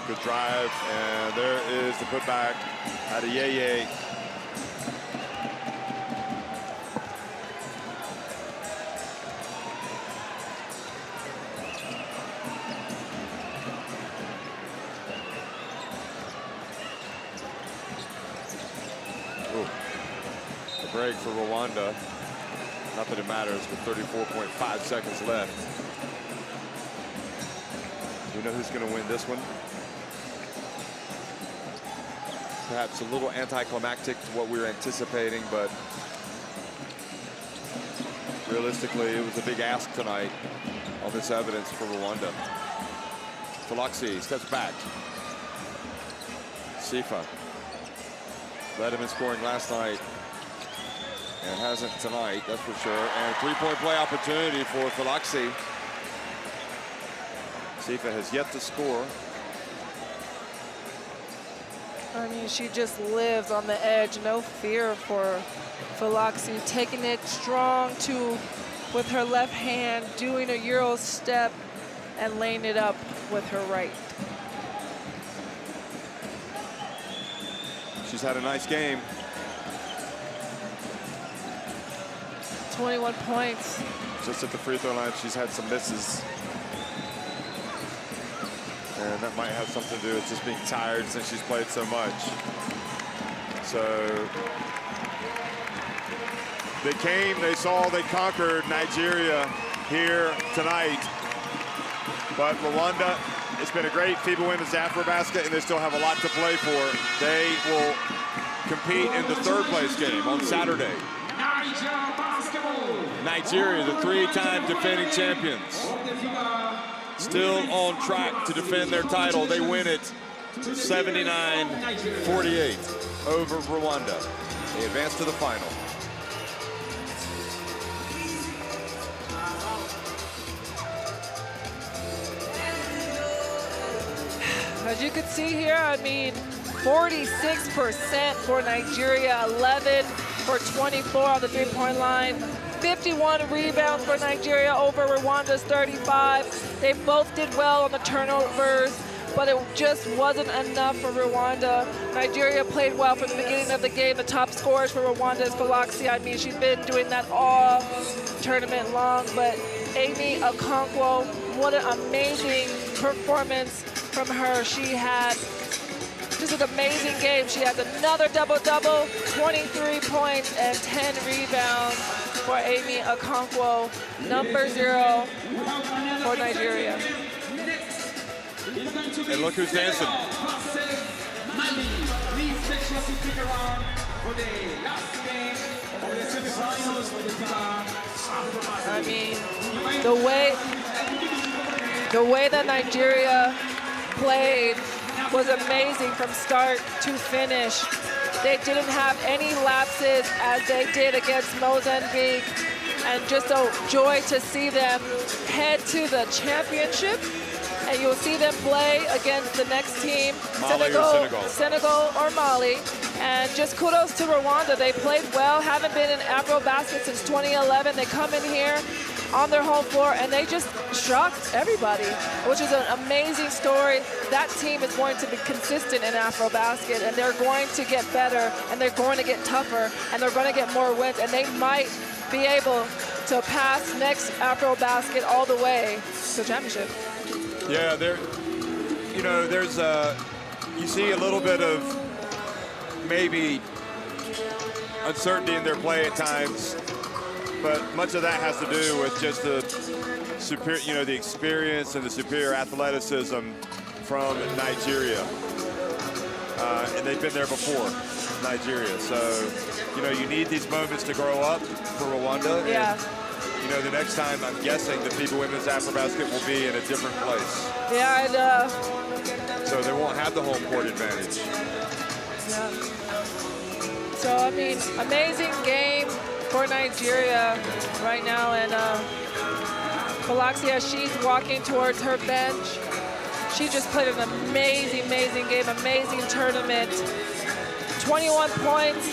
Good drive, and there is the putback out of Yeye. A break for Rwanda. Not that it matters with 34.5 seconds left. Do you know who's going to win this one? Perhaps a little anticlimactic to what we were anticipating, but realistically, it was a big ask tonight on this evidence for Rwanda. Falaxi steps back. Sifa led him in scoring last night and hasn't tonight, that's for sure. And 3-point play opportunity for Falaxi. Sifa has yet to score. I mean, she just lives on the edge, no fear for Falaxi, taking it strong with her left hand, doing a Euro step and laying it up with her right. She's had a nice game. 21 points. Just at the free throw line, she's had some misses. And that might have something to do with just being tired since she's played so much. So they came, they saw, they conquered Nigeria here tonight. But Rwanda, it's been a great FIBA Women's AfroBasket, and they still have a lot to play for. They will compete in the 3rd place game on Saturday. Nigeria, the 3-time defending champions, still on track to defend their title. They win it 79-48 over Rwanda. They advance to the final. As you can see here, I mean, 46% for Nigeria, 11 for 24 on the three-point line. 51 rebounds for Nigeria over Rwanda's 35. They both did well on the turnovers, but it just wasn't enough for Rwanda. Nigeria played well from the beginning of the game. The top scorers for Rwanda is Galaxy. I mean, she's been doing that all tournament long, but Amy Okonkwo, what an amazing performance from her. She had just an amazing game. She has another double-double, 23 points and 10 rebounds for Amy Okonkwo, number 0 for Nigeria. And look who's dancing. I mean, the way that Nigeria played was amazing from start to finish. They didn't have any lapses as they did against Mozambique, and just a joy to see them head to the championship. And you'll see them play against the next team, Senegal or Mali. And just kudos to Rwanda. They played well, haven't been in AfroBasket since 2011. They come in here on their home floor and they just shocked everybody, which is an amazing story. That team is going to be consistent in AfroBasket, and they're going to get better, and they're going to get tougher, and they're going to get more wins, and they might be able to pass next AfroBasket all the way to the championship. Yeah, you see a little bit of maybe uncertainty in their play at times, but much of that has to do with just the superior, the experience and the superior athleticism from Nigeria. And they've been there before, Nigeria. So, you need these moments to grow up for Rwanda. Yeah. And, the next time, I'm guessing the FIBA Women's AfroBasket will be in a different place. Yeah, and so they won't have the home court advantage. Yeah. So, I mean, amazing game for Nigeria right now. And Galaxia, she's walking towards her bench. She just played an amazing game, amazing tournament. 21 points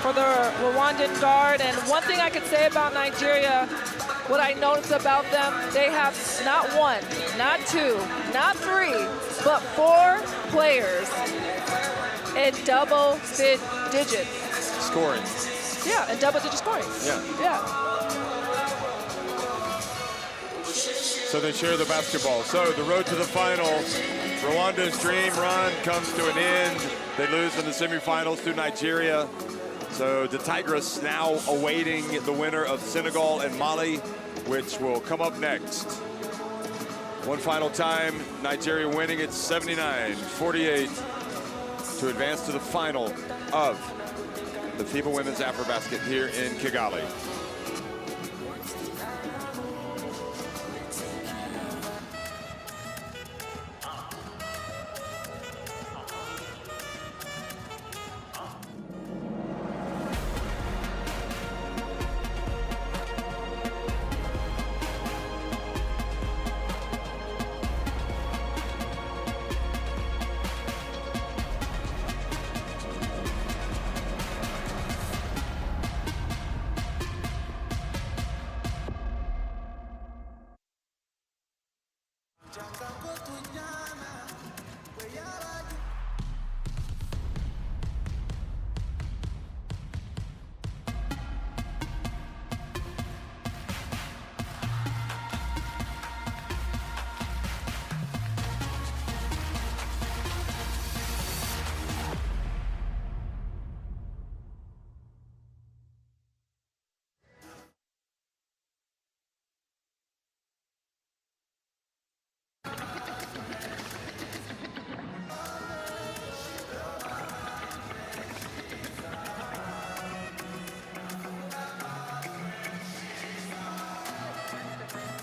for the Rwandan guard. And one thing I could say about Nigeria, what I noticed about them, they have not 1, not 2, not 3, but 4 players in double digits. Scoring. Yeah, and double-digit scoring. Yeah. So they share the basketball. So the road to the final, Rwanda's dream run comes to an end. They lose in the semifinals to Nigeria. So the Tigers now awaiting the winner of Senegal and Mali, which will come up next. One final time, Nigeria winning at 79-48 to advance to the final of the FIBA Women's AfroBasket here in Kigali.